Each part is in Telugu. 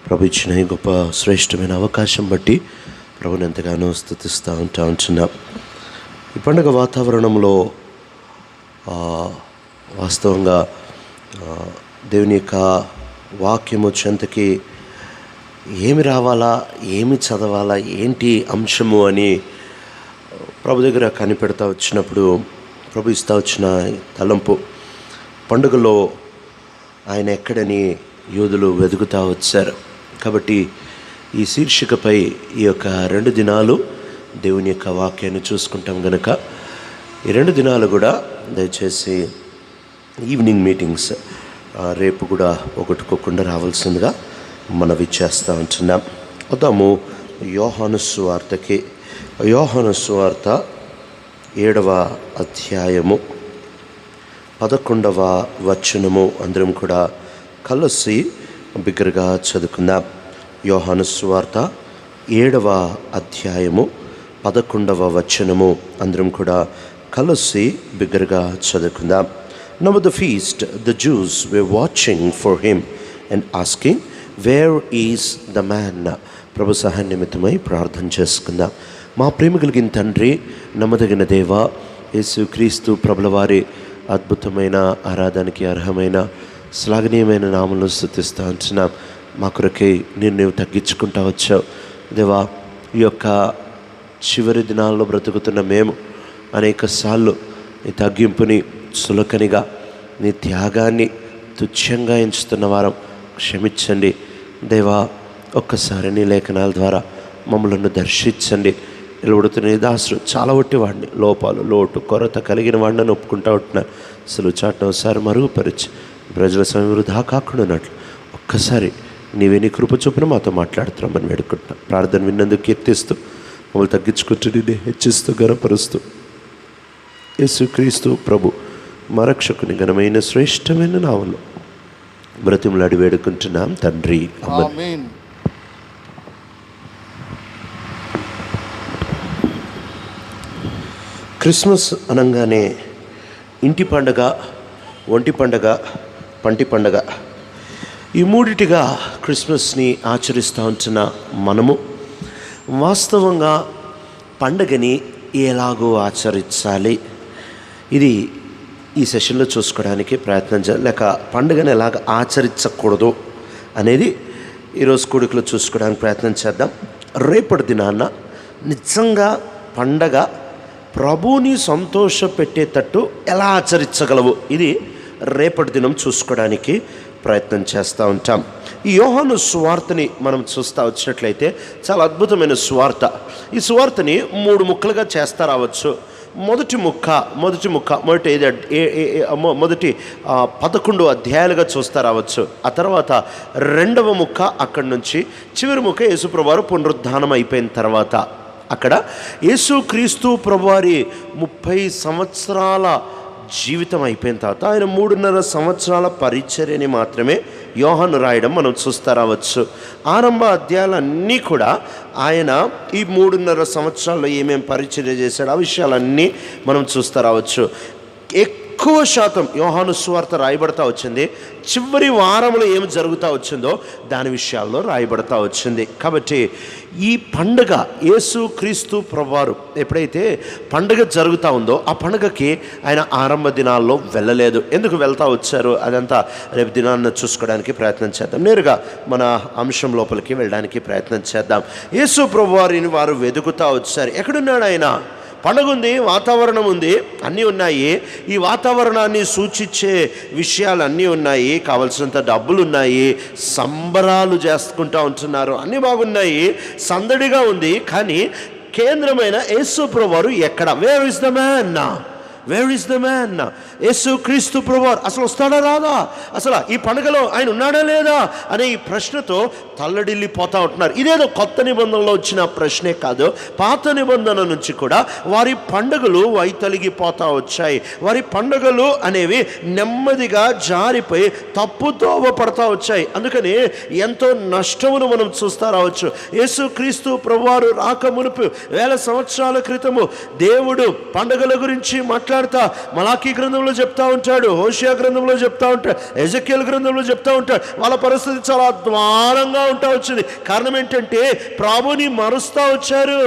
ప్రభు ఇచ్చిన ఈ గొప్ప శ్రేష్టమైన అవకాశం బట్టి ప్రభుని ఎంతగానో స్తుతిస్తూ ఉంటున్నాం. ఈ పండుగ వాతావరణంలో వాస్తవంగా దేవుని యొక్క వాక్యము చెంతకి ఏమి రావాలా, ఏమి చదవాలా, ఏంటి అంశము అని ప్రభు దగ్గర కనిపెడతా వచ్చినప్పుడు ప్రభు ఇస్తూ వచ్చిన తలంపు, పండుగలో ఆయన ఎక్కడని యూదులు వెతుకుతూ వచ్చారు. కాబట్టి ఈ శీర్షికపై ఈ యొక్క 2 దినాలు దేవుని యొక్క వాక్యాన్ని చూసుకుంటాం గనక ఈ 2 దినాలు కూడా దయచేసి ఈవినింగ్ మీటింగ్స్ రేపు కూడా ఒకటికోకుండా రావాల్సిందిగా మనవి చేస్తూ ఉంటున్నాం. వద్దాము యోహాను సువార్తకి. యోహాను సువార్త 7వ అధ్యాయము 11వ వచనము అందరం కూడా కలిసి బిగ్గరగా చదువుకుందాం. యోహాను సువార్త 7వ అధ్యాయము 11వ వచనము అందరం కూడా కలిసి బిగ్గరగా చదువుకుందాం. Now at the feast the Jews were watching for him and asking, where is the man? ప్రభు సహాయ నిమిత్తమై ప్రార్థన చేసుకుందాం. మా ప్రేమ కలిగిన తండ్రి, నమ్మదగిన దేవ, యేసు క్రీస్తు ప్రభుల వారి అద్భుతమైన ఆరాధనకి అర్హమైన శ్లాఘనీయమైన నామములో స్తుతిస్తూ ఉంటున్నాం. మా కొరకై నీవు తగ్గించుకుంటా వచ్చావు దేవా. ఈ యొక్క చివరి దినాల్లో బ్రతుకుతున్న మేము అనేక సార్లు నీ తగ్గింపుని సులకనిగా, నీ త్యాగాన్ని తుచ్చంగా ఎంచుతున్న వారం క్షమించండి దేవా. ఒక్కసారి నీ లేఖనాల ద్వారా మమ్మల్ని దర్శించండి. నిలబడుతున్న నీ దాసులు చాలా ఒట్టివాడిని, లోపాలు, లోటు, కొరత కలిగిన వాడిని ఒప్పుకుంటా ఉంటున్నారు. అసలు చాటున ఒకసారి మరుగుపరిచి ప్రజల సమయం వృధా కాకుండా ఉన్నట్లు ఒక్కసారి నీవే నీ కృప చొప్పున మాతో మాట్లాడుతున్నామని వేడుకుంటున్నాం. ప్రార్థన విన్నందుకు కీర్తిస్తూ మమ్మల్ని తగ్గించుకుంటూ నిన్ను హెచ్చిస్తూ గర్వపరుస్తూ యేసుక్రీస్తు ప్రభు మరక్షకుని ఘనమైన శ్రేష్టమైన నామములో బ్రతిమలాడి వేడుకుంటున్నాం తండ్రి, ఆమేన్. క్రిస్మస్ అనగానే ఇంటి పండగ, ఒంటి పండగ, పంటి పండగ, ఈ మూడిటిగా క్రిస్మస్ని ఆచరిస్తూ ఉంటున్న మనము వాస్తవంగా పండగని ఎలాగో ఆచరించాలి, ఇది ఈ సెషన్లో చూసుకోవడానికి ప్రయత్నం చేయాలి. లేక పండుగను ఎలాగ ఆచరించకూడదు అనేది ఈరోజు కూడికలో చూసుకోవడానికి ప్రయత్నం చేద్దాం. రేపటి దినాన్న నిజంగా పండగ ప్రభుని సంతోషపెట్టేటట్టు ఎలా ఆచరించగలవు, ఇది రేపటి దినం చూసుకోవడానికి ప్రయత్నం చేస్తూ ఉంటాం. ఈ యోహాను సువార్తని మనం చూస్తూ వచ్చినట్లయితే చాలా అద్భుతమైన సువార్త. ఈ సువార్తని 3 ముక్కలుగా చేస్తా రావచ్చు. మొదటి ముక్క మొదటి 11 అధ్యాయాలుగా చూస్తా రావచ్చు. ఆ తర్వాత 2వ ముక్క అక్కడి నుంచి చివరి ముక్క యేసుప్రభువారు పునరుద్ధానం అయిపోయిన తర్వాత, అక్కడ యేసుక్రీస్తు ప్రభువారి 30 సంవత్సరాల జీవితం అయిపోయిన తర్వాత ఆయన 3.5 సంవత్సరాల పరిచర్యని మాత్రమే యోహాను రాయడం మనం చూస్తా రావచ్చు. ఆరంభ అధ్యాయాలన్నీ కూడా ఆయన ఈ 3.5 సంవత్సరాల్లో ఏమేమి పరిచర్య చేశాడు ఆ విషయాలన్నీ మనం చూస్తా రావచ్చు. ఎక్కువ శాతం యోహాను సువార్త రాయబడతా వచ్చింది చివరి వారంలో ఏమి జరుగుతూ వచ్చిందో దాని విషయాల్లో రాయబడతా వచ్చింది. కాబట్టి ఈ పండుగ యేసు క్రీస్తు ప్రభువారు ఎప్పుడైతే పండుగ జరుగుతూ ఉందో ఆ పండుగకి ఆయన ఆరంభ దినాల్లో వెళ్ళలేదు. ఎందుకు వెళ్తా వచ్చారు అదంతా రేపు దినాన్ని చూసుకోవడానికి ప్రయత్నం చేద్దాం. నేరుగా మన అంశం లోపలికి వెళ్ళడానికి ప్రయత్నం చేద్దాం. యేసు ప్రభువారిని వారు వెతుకుతూ వచ్చారు. ఎక్కడున్నాడు ఆయన? పండుగ ఉంది, వాతావరణం ఉంది, అన్నీ ఉన్నాయి. ఈ వాతావరణాన్ని సూచించే విషయాలు అన్నీ ఉన్నాయి. కావలసినంత డబ్బులు ఉన్నాయి, సంబరాలు చేసుకుంటూ ఉంటున్నారు, అన్నీ బాగున్నాయి, సందడిగా ఉంది. కానీ కేంద్రమైన యేసు ప్రభువారు ఎక్కడ? Where is the man? Where is the man? యేసు క్రీస్తు ప్రభువారు అసలు వస్తాడా రాదా, అసలు ఈ పండుగలో ఆయన ఉన్నాడా లేదా అనే ఈ ప్రశ్నతో తల్లడిల్లిపోతూ ఉంటున్నారు. ఇదేదో కొత్త నిబంధనలో వచ్చిన ప్రశ్నే కాదు, పాత నిబంధన నుంచి కూడా వారి పండుగలు వైతొలిగిపోతూ వచ్చాయి. వారి పండుగలు అనేవి నెమ్మదిగా జారిపోయి తప్పుదోవ పడతా వచ్చాయి. అందుకని ఎంతో నష్టమును మనం చూస్తా రావచ్చు. యేసు క్రీస్తు ప్రభువారు రాక మునుపు 1000 సంవత్సరాల క్రితము దేవుడు పండుగల గురించి మాట్లాడు మాట్లాడుతా మలాకీ గ్రంథంలో చెప్తా ఉంటాడు, హోషియా గ్రంథంలో చెప్తా ఉంటాడు, ఎజెకియల్ గ్రంథంలో చెప్తా ఉంటాడు. వాళ్ళ పరిస్థితి చాలా అధ్వానంగా ఉంటా వచ్చింది. కారణం ఏంటంటే ప్రభుని మరుస్తూ వచ్చారు,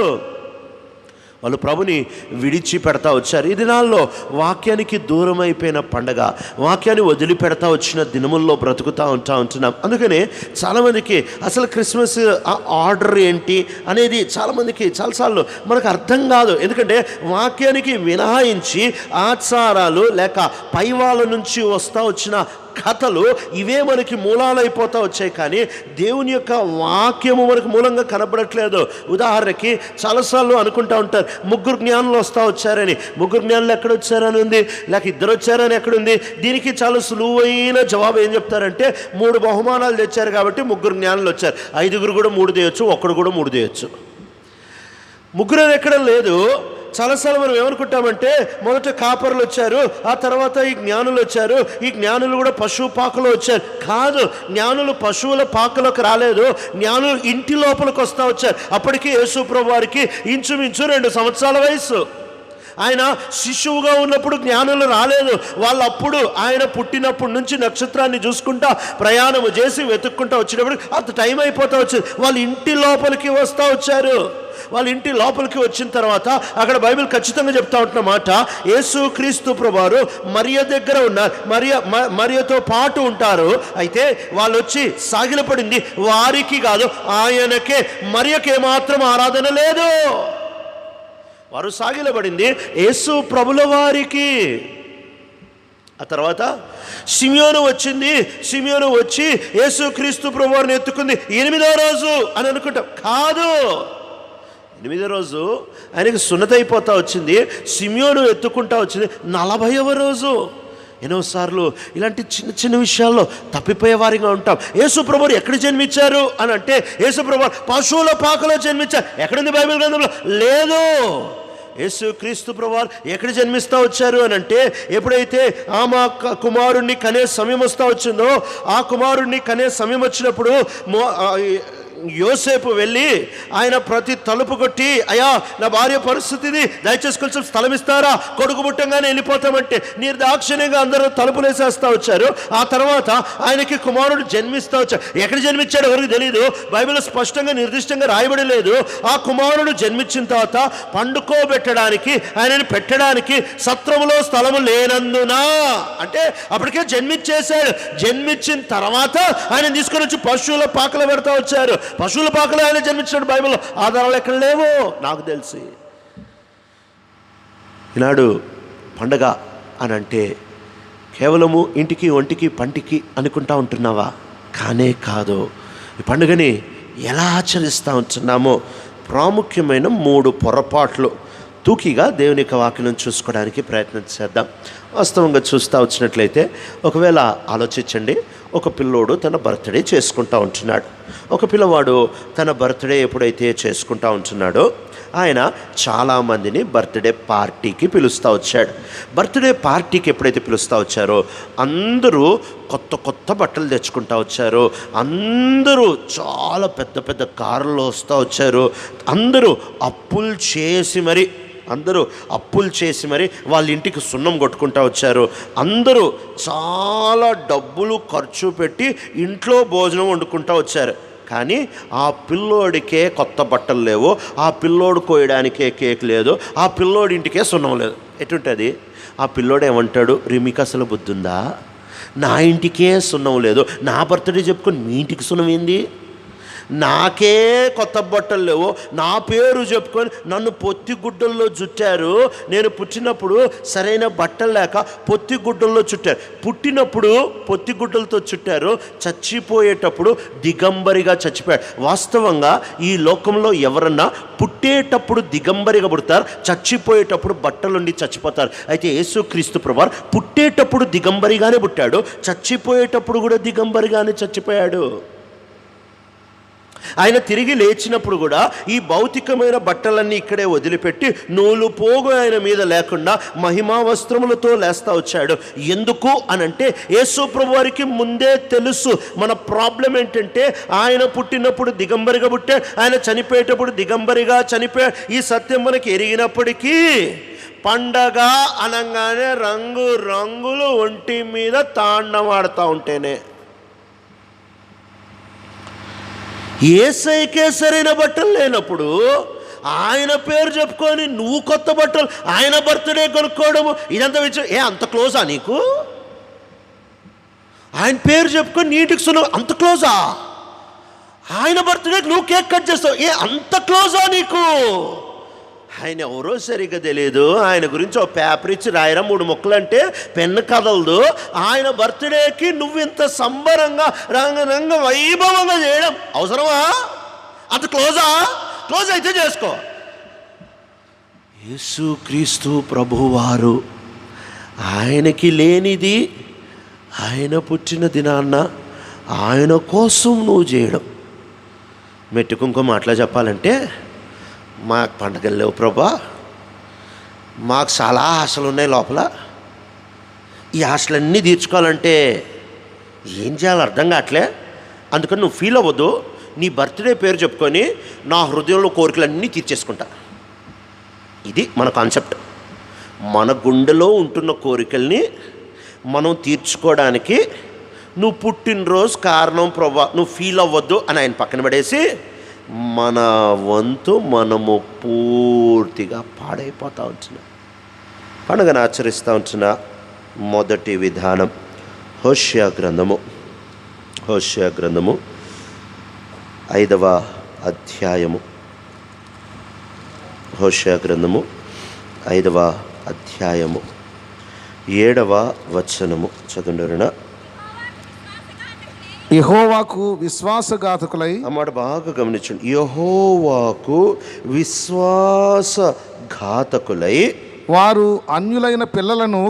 వాళ్ళు ప్రభుని విడిచిపెడతా వచ్చారు. ఈ దినాల్లో వాక్యానికి దూరం అయిపోయిన పండగ, వాక్యాన్ని వదిలిపెడతా వచ్చిన దినముల్లో బ్రతుకుతూ ఉంటున్నాం. అందుకనే చాలామందికి అసలు క్రిస్మస్ ఆర్డర్ ఏంటి అనేది చాలామందికి చాలాసార్లు మనకు అర్థం కాదు. ఎందుకంటే వాక్యానికి మినహాయించి ఆచారాలు లేక పైవాళ్ళ నుంచి వస్తూ వచ్చిన కథలు ఇవే మనకి మూలాలైపోతూ వచ్చాయి, కానీ దేవుని యొక్క వాక్యము మనకు మూలంగా కనబడట్లేదు. ఉదాహరణకి చాలాసార్లు అనుకుంటూ ఉంటారు, ముగ్గురు జ్ఞానులు వస్తూ వచ్చారని. ముగ్గురు జ్ఞానులు ఎక్కడ వచ్చారని ఉంది, లేక ఇద్దరు వచ్చారని ఎక్కడుంది? దీనికి చాలా సులువైన జవాబు ఏం చెప్తారంటే 3 బహుమానాలు తెచ్చారు కాబట్టి ముగ్గురు జ్ఞానులు వచ్చారు. 5గురు కూడా 3 తేయొచ్చు, ఒక్కడు కూడా 3 తేయొచ్చు. ముగ్గురు ఎక్కడ లేదు. చాలాసార్లు మనం ఏమనుకుంటామంటే మొదట కాపర్లు వచ్చారు, ఆ తర్వాత ఈ జ్ఞానులు వచ్చారు, ఈ జ్ఞానులు కూడా పశువు పాకలో వచ్చారు. కాదు, జ్ఞానులు పశువుల పాకలోకి రాలేదు, జ్ఞానులు ఇంటి లోపలికి వస్తూ వచ్చారు. అప్పటికి యేసు ప్రభు వారికి ఇంచుమించు 2 సంవత్సరాల వయసు. ఆయన శిశువుగా ఉన్నప్పుడు జ్ఞానులు రాలేదు. వాళ్ళప్పుడు ఆయన పుట్టినప్పటి నుంచి నక్షత్రాన్ని చూసుకుంటా ప్రయాణము చేసి వెతుక్కుంటా వచ్చినప్పుడు అంత టైం అయిపోతూ వచ్చింది. వాళ్ళు ఇంటి లోపలికి వస్తూ వచ్చారు. వాళ్ళ ఇంటి లోపలికి వచ్చిన తర్వాత అక్కడ బైబిల్ ఖచ్చితంగా చెప్తా ఉంటున్న మాట, యేసు క్రీస్తు ప్రభువారు మరియ దగ్గర ఉన్నారు, మరియతో పాటు ఉంటారు. అయితే వాళ్ళు వచ్చి సాగిలపడింది వారికి కాదు, ఆయనకే. మరియకే మాత్రం ఆరాధన లేదు. వారు సాగిలబడింది యేసు ప్రభుల వారికి. ఆ తర్వాత సిమియోను వచ్చింది. సిమియోను వచ్చి యేసు క్రీస్తు ప్రభువారిని ఎత్తుకుంది 8వ రోజు అని అనుకుంటాం. కాదు, 8వ రోజు ఆయనకి సున్నత అయిపోతా వచ్చింది. సిమియోను ఎత్తుకుంటా వచ్చింది 40వ రోజు. ఎన్నోసార్లు ఇలాంటి చిన్న చిన్న విషయాల్లో తప్పిపోయే వారిగా ఉంటాం. యేసు ప్రభువు ఎక్కడ జన్మించారు అని అంటే యేసు ప్రభువు పశువుల పాకలో జన్మించారు. ఎక్కడుంది బైబిల్ గ్రంథంలో? లేదు. యేసు క్రీస్తు ప్రభువారు ఎక్కడ జన్మిస్తూ వచ్చారు అని అంటే ఎప్పుడైతే ఆమె కుమారుణ్ణి కనే సమయం వస్తూ వచ్చిందో, ఆ కుమారుణ్ణి కనే సమయం వచ్చినప్పుడు యోసేపు వెళ్ళి ఆయన ప్రతి తలుపు కొట్టి, అయ్యా నా భార్య పరిస్థితిది, దయచేసి కొంచెం స్థలం ఇస్తారా, కొడుకు పుట్టంగానే వెళ్ళిపోతామంటే నిర్దాక్షిణ్యంగా అందరూ తలుపులు వేసేస్తూ వచ్చారు. ఆ తర్వాత ఆయనకి కుమారుడు జన్మిస్తూ వచ్చారు. ఎక్కడ జన్మించాడు ఎవరికి తెలియదు, బైబిల్ స్పష్టంగా నిర్దిష్టంగా రాయబడి లేదు. ఆ కుమారుడు జన్మించిన తర్వాత పండుకోబెట్టడానికి, ఆయనని పెట్టడానికి సత్రములో స్థలము లేనందున, అంటే అప్పటికే జన్మించేశాడు. జన్మించిన తర్వాత ఆయన తీసుకొని వచ్చి పశువుల పాకలో పెడతా వచ్చారు. పశువుల పాకలో ఆయన జన్మించాడు. బైబిల్లో ఆధారాలు ఎక్కడ లేవు నాకు తెలిసి. ఈనాడు పండగ అని అంటే కేవలము ఇంటికి ఒంటికి పంటికి అనుకుంటా ఉంటున్నావా? కానే కాదు. ఈ పండుగని ఎలా ఆచరిస్తూ ఉంటున్నామో ప్రాముఖ్యమైన 3 పొరపాట్లు తూకిగా దేవుని యొక్క వాక్యం చూసుకోవడానికి ప్రయత్నం చేద్దాం. వాస్తవంగా చూస్తూ వచ్చినట్లయితే ఒకవేళ ఆలోచించండి, ఒక పిల్లోడు తన బర్త్డే చేసుకుంటూ ఉంటున్నాడు. ఒక పిల్లవాడు తన బర్త్డే ఎప్పుడైతే చేసుకుంటూ ఉంటున్నాడో ఆయన చాలామందిని బర్త్డే పార్టీకి పిలుస్తూ వచ్చాడు. బర్త్డే పార్టీకి ఎప్పుడైతే పిలుస్తూ వచ్చారో అందరూ కొత్త కొత్త బట్టలు తెచ్చుకుంటూ వచ్చారు. అందరూ చాలా పెద్ద పెద్ద కారుల్లో వస్తూ వచ్చారు. అందరూ అప్పులు చేసి మరి వాళ్ళ ఇంటికి సున్నం కొట్టుకుంటూ వచ్చారు. అందరూ చాలా డబ్బులు ఖర్చు పెట్టి ఇంట్లో భోజనం వండుకుంటూ వచ్చారు. కానీ ఆ పిల్లోడికే కొత్త బట్టలు లేవు, ఆ పిల్లోడు కోయడానికే కేక్ లేదు, ఆ పిల్లోడి ఇంటికే సున్నం లేదు. ఎటుంటుంది? ఆ పిల్లోడు ఏమంటాడు, మీకు అసలు బుద్ధి ఉందా? నా ఇంటికే సున్నం లేదు, నా బర్త్డే చెప్పుకొని మీ ఇంటికి సున్నం ఏంది? నాకే కొత్త బట్టలు లేవు, నా పేరు చెప్పుకొని నన్ను పొత్తిగుడ్డల్లో చుట్టారు. నేను పుట్టినప్పుడు సరైన బట్టలు లేక పొత్తిగుడ్డల్లో చుట్టారు. పుట్టినప్పుడు పొత్తిగుడ్డలతో చుట్టారు, చచ్చిపోయేటప్పుడు దిగంబరిగా చచ్చిపోయాడు. వాస్తవంగా ఈ లోకంలో ఎవరన్నా పుట్టేటప్పుడు దిగంబరిగా పుడతారు, చచ్చిపోయేటప్పుడు బట్టలుండి చచ్చిపోతారు. అయితే యేసుక్రీస్తు ప్రభువారు పుట్టేటప్పుడు దిగంబరిగానే పుట్టాడు, చచ్చిపోయేటప్పుడు కూడా దిగంబరిగానే చచ్చిపోయాడు. ఆయన తిరిగి లేచినప్పుడు కూడా ఈ భౌతికమైన బట్టలన్నీ ఇక్కడే వదిలిపెట్టి నూలు పోగు ఆయన మీద లేకుండా మహిమా వస్త్రములతో లేస్తా వచ్చాడు. ఎందుకు అనంటే యేసు ప్రభువారికి ముందే తెలుసు మన ప్రాబ్లం ఏంటంటే ఆయన పుట్టినప్పుడు దిగంబరిగా పుట్టాడు, ఆయన చనిపోయేటప్పుడు దిగంబరిగా చనిపోయాడు. ఈ సత్యం మనకి ఎరిగినప్పటికీ పండగ అనగానే రంగు రంగులు ఒంటి మీద తాండవాడుతూ ఉంటేనే. యేసయ్యకే సరైన బట్టలు లేనప్పుడు ఆయన పేరు చెప్పుకొని నువ్వు కొత్త బట్టలు, ఆయన బర్త్డే కొనుక్కోవడము, ఇదంతా అంత క్లోజా నీకు? ఆయన పేరు చెప్పుకొని నీటికి సులువు, అంత క్లోజా? ఆయన బర్త్డేకి నువ్వు కేక్ కట్ చేస్తావు, అంత క్లోజా నీకు? ఆయన ఎవరో సరిగ్గా తెలియదు, ఆయన గురించి ఒక పేపర్ ఇచ్చి రాయరా 3 ముక్కలు అంటే పెన్ను కదలదు. ఆయన బర్త్డేకి నువ్వు ఇంత సంబరంగా రంగ వైభవంగా చేయడం అవసరమా? అంత క్లోజా? క్లోజ్ అయితే చేసుకో. యేసుక్రీస్తు ప్రభువారు ఆయనకి లేనిది ఆయన పుట్టిన దినాన్న ఆయన కోసం నువ్వు చేయడం. మెట్టుకుంకో మాటలా చెప్పాలంటే, మాకు పండగలు లేవు ప్రభా, మాకు చాలా ఆశలు ఉన్నాయి లోపల, ఈ ఆశలన్నీ తీర్చుకోవాలంటే ఏం చేయాలో అర్థం కావట్లే. అందుకని నువ్వు ఫీల్ అవ్వద్దు, నీ బర్త్డే పేరు చెప్పుకొని నా హృదయంలో కోరికలన్నీ తీర్చేసుకుంటా. ఇది మన కాన్సెప్ట్. మన గుండెలో ఉంటున్న కోరికల్ని మనం తీర్చుకోవడానికి నువ్వు పుట్టినరోజు కారణం ప్రభా, నువ్వు ఫీల్ అవ్వద్దు అని ఆయన పక్కన పడేసి మన వంతు మనము పూర్తిగా పాడైపోతూ ఉంటున్నాం. పండుగను ఆచరిస్తూ ఉంటున్న మొదటి విధానం హోషేయ గ్రంథము 5వ అధ్యాయము. హోషేయ గ్రంథము 5వ అధ్యాయము 7వ వచనము చదువున. యెహోవాకు విశ్వాసఘాతకులై, అన్నమాట బాగా గమనించండి, యెహోవాకు విశ్వాసఘాతకులై వారు అన్యులైన పిల్లలను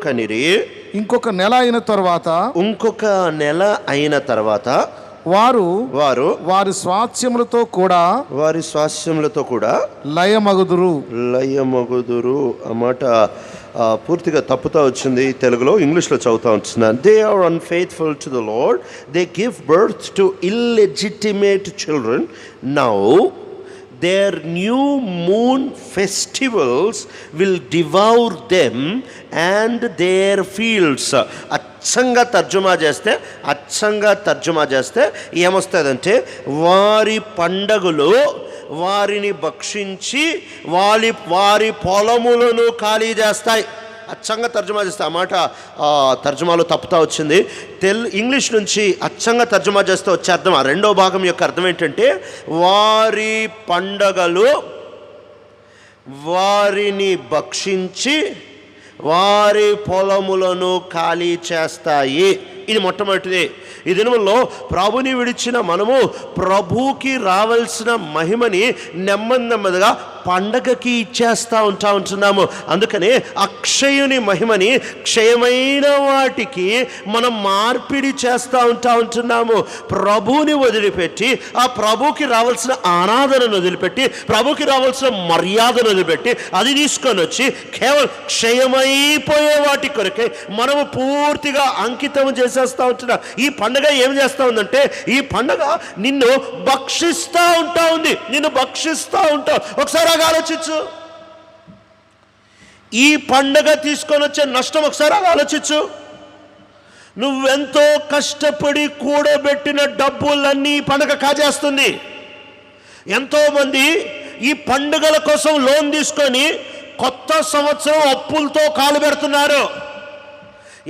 కనిరి. ఇంకొక నెల అయిన తర్వాత వారు వారి స్వాస్థ్యములతో కూడా లయమగుదురు. అన్నమాట పూర్తిగా తప్పుతా వచ్చింది తెలుగులో, ఇంగ్లీష్లో చదువుతా ఉంటున్నాను. They are unfaithful to the Lord, they give birth to illegitimate children. Now their new moon festivals will devour them and their fields. అచ్చంగా తర్జుమా చేస్తే ఏమొస్తుందంటే, వారి పండగలు వారిని భక్షించి వారి పొలములను ఖాళీ చేస్తాయి. అచ్చంగా తర్జుమా చేస్తే, అన్నమాట తర్జుమాలో తప్పుతా వచ్చింది. ఇంగ్లీష్ నుంచి అచ్చంగా తర్జుమా చేస్తే వచ్చే అర్థం, ఆ రెండో భాగం యొక్క అర్థం ఏంటంటే, వారి పండగలు వారిని భక్షించి వారి పొలములను ఖాళీ చేస్తాయి. ఇది మొట్టమొదటిది. ఈ దినంలో ప్రభుని విడిచిన మనము ప్రభుకి రావాల్సిన మహిమని నెమ్మదిగా పండగకి ఇచ్చేస్తూ ఉంటున్నాము. అందుకనే అక్షయుని మహిమని క్షయమైన వాటికి మనం మార్పిడి చేస్తూ ఉంటున్నాము. ప్రభుని వదిలిపెట్టి, ఆ ప్రభుకి రావాల్సిన ఆరాధనను వదిలిపెట్టి, ప్రభుకి రావాల్సిన మర్యాదను వదిలిపెట్టి అది తీసుకొని వచ్చి కేవలం క్షయమైపోయే వాటి కొరకే మనము పూర్తిగా అంకితం చేసేస్తూ ఉంటున్నాం. ఈ పండగ ఏం చేస్తూ ఉందంటే, ఈ పండగ నిన్ను భక్షిస్తూ ఉంది. ఒకసారి ఆలోచించు. ఈ పండగ తీసుకొని వచ్చే నష్టం ఒకసారి ఆలోచించు. నువ్వెంతో కష్టపడి కూడబెట్టిన డబ్బులన్నీ ఈ పండగ కాజేస్తుంది. ఎంతోమంది ఈ పండుగల కోసం లోన్ తీసుకొని కొత్త సంవత్సరం అప్పులతో కాలు పెడుతున్నారు.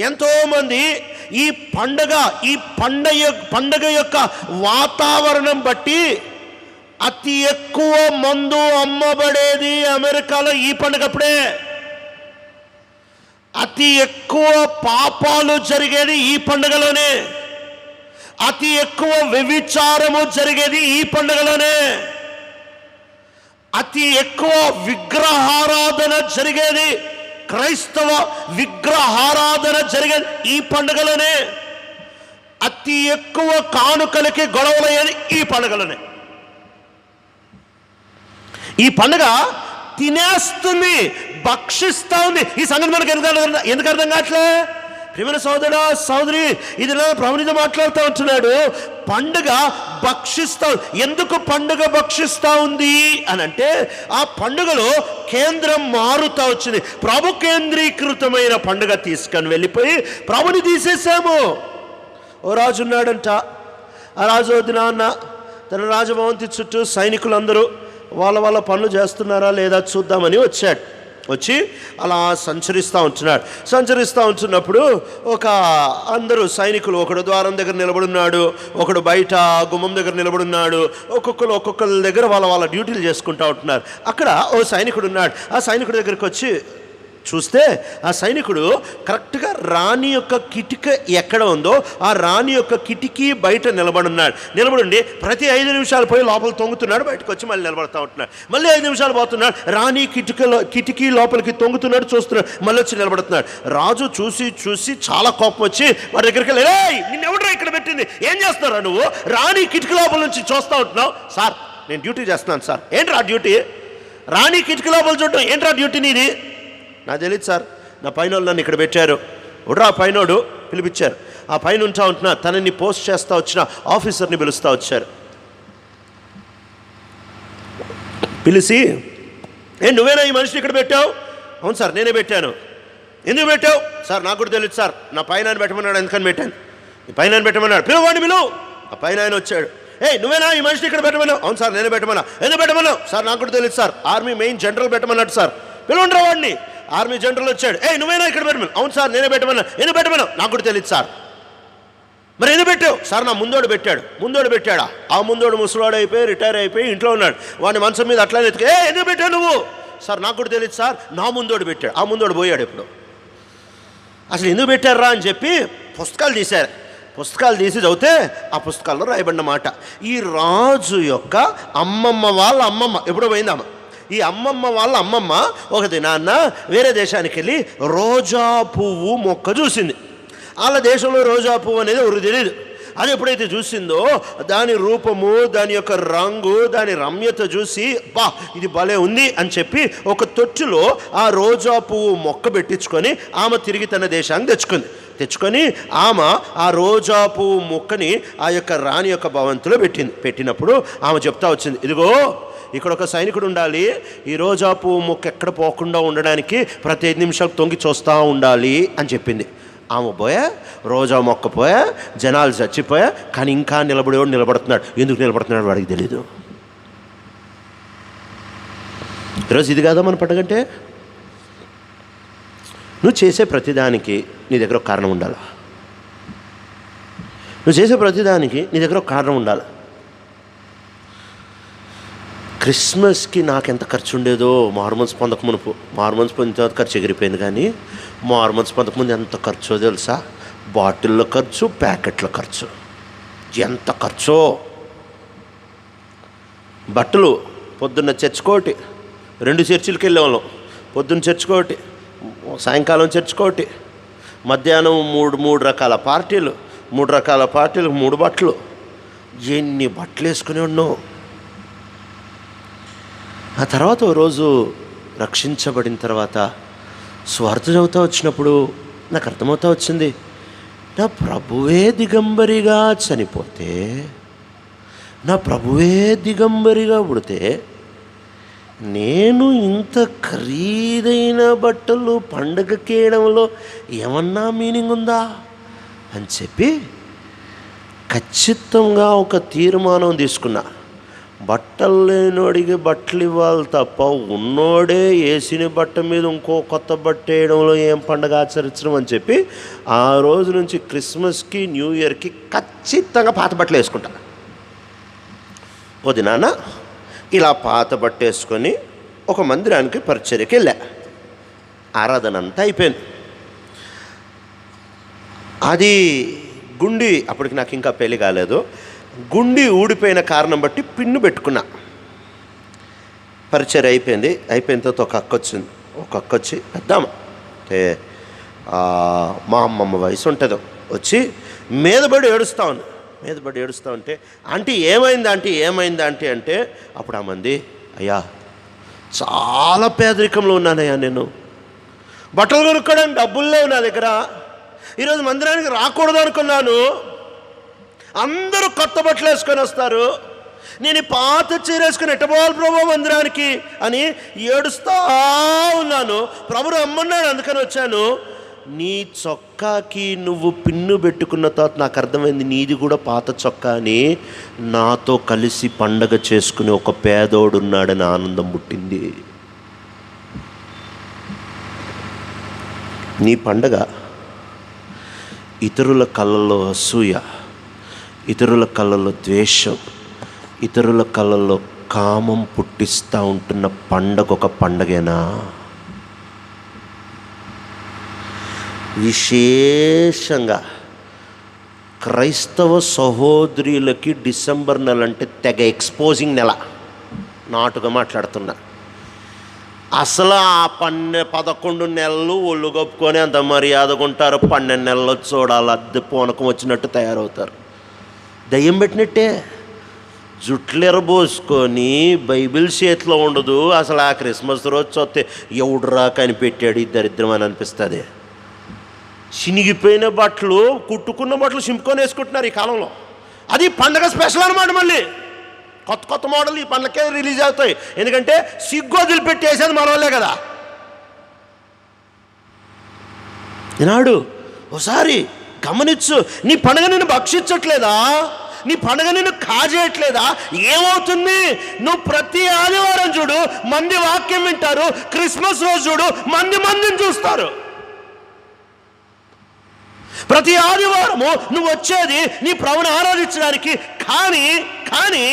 ఎంతోమంది ఈ పండగ యొక్క వాతావరణం బట్టి అతి ఎక్కువ మందు అమ్మబడేది అమెరికాలో ఈ పండుగప్పుడే. అతి ఎక్కువ పాపాలు జరిగేది ఈ పండుగలోనే. అతి ఎక్కువ వ్యభిచారము జరిగేది ఈ పండుగలోనే. అతి ఎక్కువ విగ్రహారాధన జరిగేది, క్రైస్తవ విగ్రహారాధన జరిగేది ఈ పండుగలోనే. అతి ఎక్కువ కానుకలకి గొడవలయ్యేది ఈ పండుగలోనే. ఈ పండుగ తినేస్తుంది, భక్షిస్తూ ఉంది. ఈ సంగతి మనకు ఎందుకు అర్థం కావట్లే? ప్రియమైన సోదరా సోదరి, ఇది ప్రభునితో మాట్లాడుతూ ఉంటున్నాడు. పండుగ భక్షిస్తా. ఎందుకు పండుగ భక్షిస్తా ఉంది అని అంటే, ఆ పండుగలో కేంద్రం మారుతా వచ్చింది. ప్రభు కేంద్రీకృతమైన పండుగ తీసుకొని వెళ్ళిపోయి ప్రభుని తీసేసాము. ఓ రాజు ఉన్నాడంట. ఆ రాజు దినాన్న తన రాజభవంతి చుట్టూ సైనికులందరూ వాళ్ళ పనులు చేస్తున్నారా లేదా చూద్దామని వచ్చాడు. వచ్చి అలా సంచరిస్తూ ఉంటున్నప్పుడు అందరూ సైనికులు, ఒకడు ద్వారం దగ్గర నిలబడున్నాడు, ఒకడు బయట గుమ్మం దగ్గర నిలబడున్నాడు. ఒక్కొక్కరి దగ్గర వాళ్ళ డ్యూటీలు చేసుకుంటూ ఉంటున్నారు. అక్కడ ఓ సైనికుడు ఉన్నాడు. ఆ సైనికుడి దగ్గరికి వచ్చి చూస్తే ఆ సైనికుడు కరెక్ట్గా రాణి యొక్క కిటికీ ఎక్కడ ఉందో ఆ రాణి యొక్క కిటికీ బయట నిలబడుండి ప్రతి 5 నిమిషాలు పోయి లోపల తొంగుతున్నాడు, బయటకు వచ్చి మళ్ళీ నిలబడతా ఉంటున్నాడు. మళ్ళీ 5 నిమిషాలు పోతున్నాడు, రాణి కిటికీ లోపలికి తొంగుతున్నాడు, చూస్తున్నాడు, మళ్ళీ వచ్చి నిలబడుతున్నాడు. రాజు చూసి చాలా కోపం వచ్చి వాడి దగ్గరికి వెళ్ళి, నిన్నెవడరా ఇక్కడ పెట్టింది, ఏం చేస్తున్నారా నువ్వు, రాణి కిటికీ లోపల నుంచి చూస్తూ ఉంటున్నావు. సార్ నేను డ్యూటీ చేస్తున్నాను సార్. ఏంట్రా డ్యూటీ, రాణి కిటికీ లోపల చూడటం ఏంట్రా డ్యూటీ నీది? నాకు తెలియదు సార్, నా పైన నన్ను ఇక్కడ పెట్టారు. ఉడ్రా పైనోడు పిలిపించారు. ఆ పైన ఉంటా ఉంటున్నా తనని పోస్ట్ చేస్తూ వచ్చిన ఆఫీసర్ని పిలుస్తూ వచ్చారు. పిలిచి, నువ్వేనా ఈ మనిషిని ఇక్కడ పెట్టావు? అవును సార్ నేనే పెట్టాను. ఎందుకు పెట్టావు? సార్ నాకు కూడా తెలియదు సార్, నా పైన పెట్టమన్నాడు, ఎందుకని పెట్టాను. ఈ పైన పెట్టమన్నాడు, పిలువు. ఆ పైన ఆయన వచ్చాడు. నువ్వేనా ఈ మనిషిని ఇక్కడ పెట్టమన్నావు? అవును సార్ నేనే పెట్టమన్నా. ఎందుకు పెట్టమన్నావు? సార్ నాకు కూడా తెలియదు సార్, ఆర్మీ మెయిన్ జనరల్ పెట్టమన్నాడు సార్. పిలువండి వాడిని. ఆర్మీ జనరల్ వచ్చాడు. నువ్వేనా ఇక్కడ పెట్టమన్నా? అవును సార్ నేనే పెట్టమన్నా. ఎందుకు పెట్టమన్నావు? నాకు కూడా తెలియదు సార్. మరి ఎందుకు పెట్టావు? సార్ నా ముందోడు పెట్టాడా? ఆ ముందోడు ముసలాడు అయిపోయి రిటైర్ అయిపోయి ఇంట్లో ఉన్నాడు. వాడిని మంచం మీద అట్లా ఎత్తుకు, ఎందుకు పెట్టావు నువ్వు? సార్ నాకు కూడా తెలియదు సార్, నా ముందోడు పెట్టాడు. ఆ ముందోడు పోయాడు. ఇప్పుడు అసలు ఎందుకు పెట్టారా అని చెప్పి పుస్తకాలు తీసి చదివితే ఆ పుస్తకాల్లో రాయబడిన మాట, ఈ రాజు యొక్క అమ్మమ్మ వాళ్ళ అమ్మమ్మ ఎప్పుడో పోయిందమ్మ. ఈ అమ్మమ్మ వాళ్ళ అమ్మమ్మ ఒక దినాన్న వేరే దేశానికి వెళ్ళి రోజా పువ్వు మొక్క చూసింది. వాళ్ళ దేశంలో రోజా పువ్వు అనేది ఎవరికి తెలియదు. అది ఎప్పుడైతే చూసిందో దాని రూపము, దాని యొక్క రంగు, దాని రమ్యత చూసి ఇది భలే ఉంది అని చెప్పి ఒక తొట్టులో ఆ రోజా పువ్వు మొక్క పెట్టించుకొని ఆమె తిరిగి తన దేశానికి తెచ్చుకొని ఆమె ఆ రోజా పువ్వు మొక్కని ఆ యొక్క రాణి యొక్క భవంతిలో పెట్టినప్పుడు ఆమె చెప్తా వచ్చింది, ఇదిగో ఇక్కడ ఒక సైనికుడు ఉండాలి, ఈ రోజా పువ్వు మొక్క ఎక్కడ పోకుండా ఉండడానికి ప్రతి 5 నిమిషాలు తొంగి చూస్తూ ఉండాలి అని చెప్పింది. ఆమె రోజా మొక్క జనాలు చచ్చిపోయా, కానీ ఇంకా నిలబడుతున్నాడు. ఎందుకు నిలబడుతున్నాడు వాడికి తెలీదు. ఈరోజు ఇది కాదా మన పండుగంటే? నువ్వు చేసే ప్రతిదానికి నీ దగ్గర ఒక కారణం ఉండాలి. క్రిస్మస్కి నాకెంత ఖర్చు ఉండేదో మార్మన్స్ పొందకమునుపు. మార్మన్స్ పొందిన తర్వాత ఖర్చు ఎగిరిపోయింది, కానీ మార్మన్స్ పొందకముందు ఎంత ఖర్చో తెలుసా? బాటిల్లో ఖర్చు, ప్యాకెట్ల ఖర్చు, ఎంత ఖర్చో. బట్టలు పొద్దున్న చర్చుకోటి, 2 చర్చిలకి వెళ్ళేవాళ్ళం. పొద్దున్న చర్చుకోటి, సాయంకాలం చర్చుకోటి, మధ్యాహ్నం 3 రకాల పార్టీలు, 3 బట్టలు. ఎన్ని బట్టలు వేసుకుని ఉన్నావు. ఆ తర్వాత ఓ రోజు రక్షించబడిన తర్వాత స్వార్థ చదువుతూ వచ్చినప్పుడు నాకు అర్థమవుతూ వచ్చింది, నా ప్రభువే దిగంబరిగా చనిపోతే, నా ప్రభువే దిగంబరిగా పుడితే నేను ఇంత ఖరీదైన బట్టలు పండగకి వేయడంలో ఏమన్నా మీనింగ్ ఉందా అని చెప్పి ఖచ్చితంగా ఒక తీర్మానం తీసుకున్నా. బట్టలు లేనోడికి బట్టలు ఇవ్వాలి తప్ప ఉన్నోడే వేసిన బట్ట మీద ఇంకో కొత్త బట్ట వేయడంలో ఏం పండగ ఆచరించడం అని చెప్పి ఆ రోజు నుంచి క్రిస్మస్కి న్యూ ఇయర్కి ఖచ్చితంగా పాత బట్టలు వేసుకుంటా. నాన్న ఇలా పాత బట్ట వేసుకొని ఒక మందిరానికి పరిచర్యకి వెళ్ళా. ఆరాధన అంతా అయిపోయింది. అది గుండి, అప్పటికి నాకు ఇంకా పెళ్లి కాలేదు, గుండి ఊడిపోయిన కారణం బట్టి పిన్ను పెట్టుకున్నా. పరిచయం అయిపోయిన తర్వాత ఒక అక్క వచ్చి పెద్దామ అంటే మా అమ్మమ్మ వయసు ఉంటుంది, వచ్చి మీదబడి ఏడుస్తూ ఉంటే ఆంటీ ఏమైంది ఆంటీ అంటే అప్పుడు ఆ మంది, అయ్యా చాలా పేదరికంలో ఉన్నానయ్యా, నేను బట్టలు కొనుక్కోవడానికి డబ్బులు లేవు నా దగ్గర, ఈరోజు మందిరానికి రాకూడదు అనుకున్నాను, అందరూ కొత్త బట్టలు వేసుకొని వస్తారు, నేను ఈ పాత చీర వేసుకుని ఎట్టబోవాలి ప్రభు మందిరానికి అని ఏడుస్తా ఉన్నాను. ప్రభు రమ్మన్నాడు, అందుకని వచ్చాను. నీ చొక్కాకి నువ్వు పిన్ను పెట్టుకున్న తర్వాత నాకు అర్థమైంది, నీది కూడా పాత చొక్కా అని. నాతో కలిసి పండగ చేసుకుని ఒక పేదోడున్నాడని ఆనందం పుట్టింది. నీ పండగ ఇతరుల కళ్ళల్లో అసూయ, ఇతరుల కళ్ళల్లో ద్వేషం, ఇతరుల కళ్ళల్లో కామం పుట్టిస్తూ ఉంటున్న పండగ ఒక పండగేనా? విశేషంగా క్రైస్తవ సహోదరులకి డిసెంబర్ నెల అంటే తెగ ఎక్స్పోజింగ్ నెల. నాటుగా మాట్లాడుతున్నా. అసలు ఆ 11 నెలలు ఒళ్ళు కప్పుకొని అంత మర్యాదగా ఉంటారు. 12 నెలలు చూడాలి, అద్దె పూనకం వచ్చినట్టు తయారవుతారు. దయ్యం పెట్టినట్టే జుట్లు ఎరబోసుకొని బైబిల్ చేతిలో ఉండదు. అసలు ఆ క్రిస్మస్ రోజు చూస్తే ఎవడురా కనిపెట్టాడు ఈ దరిద్రం అని అనిపిస్తుంది. చినిగిపోయిన బట్టలు, కుట్టుకున్న బట్టలు చింపుకొని వేసుకుంటున్నారు ఈ కాలంలో. అది పండగ స్పెషల్ అనమాట. మళ్ళీ కొత్త కొత్త మోడల్ ఈ పండగకే రిలీజ్ అవుతాయి. ఎందుకంటే సిగ్గు వదిలిపెట్టి వేసేది మన వాళ్ళే కదా. ఈనాడు ఒకసారి గమనించు, నీ పండగ నిన్ను భక్షించట్లేదా? నీ పండగ నిన్ను కాజేయట్లేదా? ఏమవుతుంది? నువ్వు ప్రతి ఆదివారం చూడు, మంది వాక్యం వింటారు. క్రిస్మస్ రోజు చూడు, మందిని చూస్తారు. ప్రతి ఆదివారము నువ్వు వచ్చేది నీ ప్రభువుని ఆరాధించడానికి. కానీ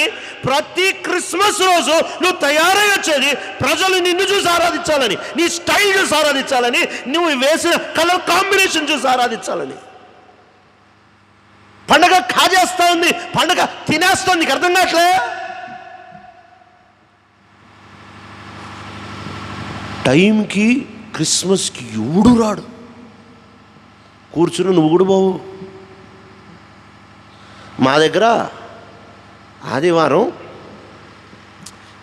ప్రతి క్రిస్మస్ రోజు నువ్వు తయారై వచ్చేది ప్రజలు నిన్ను చూసి ఆరాధించాలని, నీ స్టైల్ చూసి ఆరాధించాలని, నువ్వు వేసిన కలర్ కాంబినేషన్ చూసి ఆరాధించాలని. పండగ కాజేస్తా ఉంది, పండగ తినేస్తుంది. నీకు అర్థం కావట్లే? టైంకి క్రిస్మస్కి ఎవడు రాడు. కూర్చుని నువ్వు కూడా బావు. మా దగ్గర ఆదివారం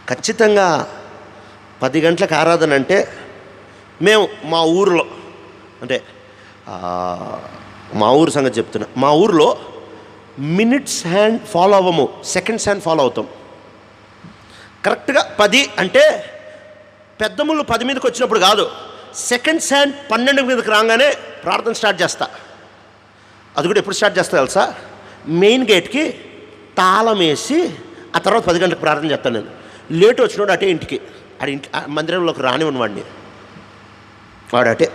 ఖచ్చితంగా 10 గంటలకు ఆరాధన అంటే మేము మా ఊరిలో, అంటే మా ఊరు సంగతి చెప్తున్నా, మా ఊరిలో మినిట్స్ హ్యాండ్ ఫాలో అవ్వము, సెకండ్స్ హ్యాండ్ ఫాలో అవుతాం. కరెక్ట్గా 10 అంటే పెద్దముళ్ళు 10 మీదకి వచ్చినప్పుడు కాదు, సెకండ్స్ హ్యాండ్ 12 మీదకి రాగానే ప్రార్థన స్టార్ట్ చేస్తా. అది కూడా ఎప్పుడు స్టార్ట్ చేస్తా తెలుసా? మెయిన్ గేట్కి తాళం వేసి ఆ తర్వాత 10 గంటలకు ప్రార్థన చేస్తాను. నేను లేటు వచ్చినాడు అటే ఇంటికి, మందిరంలోకి రానివ్వను వాడిని, వాడు అటే.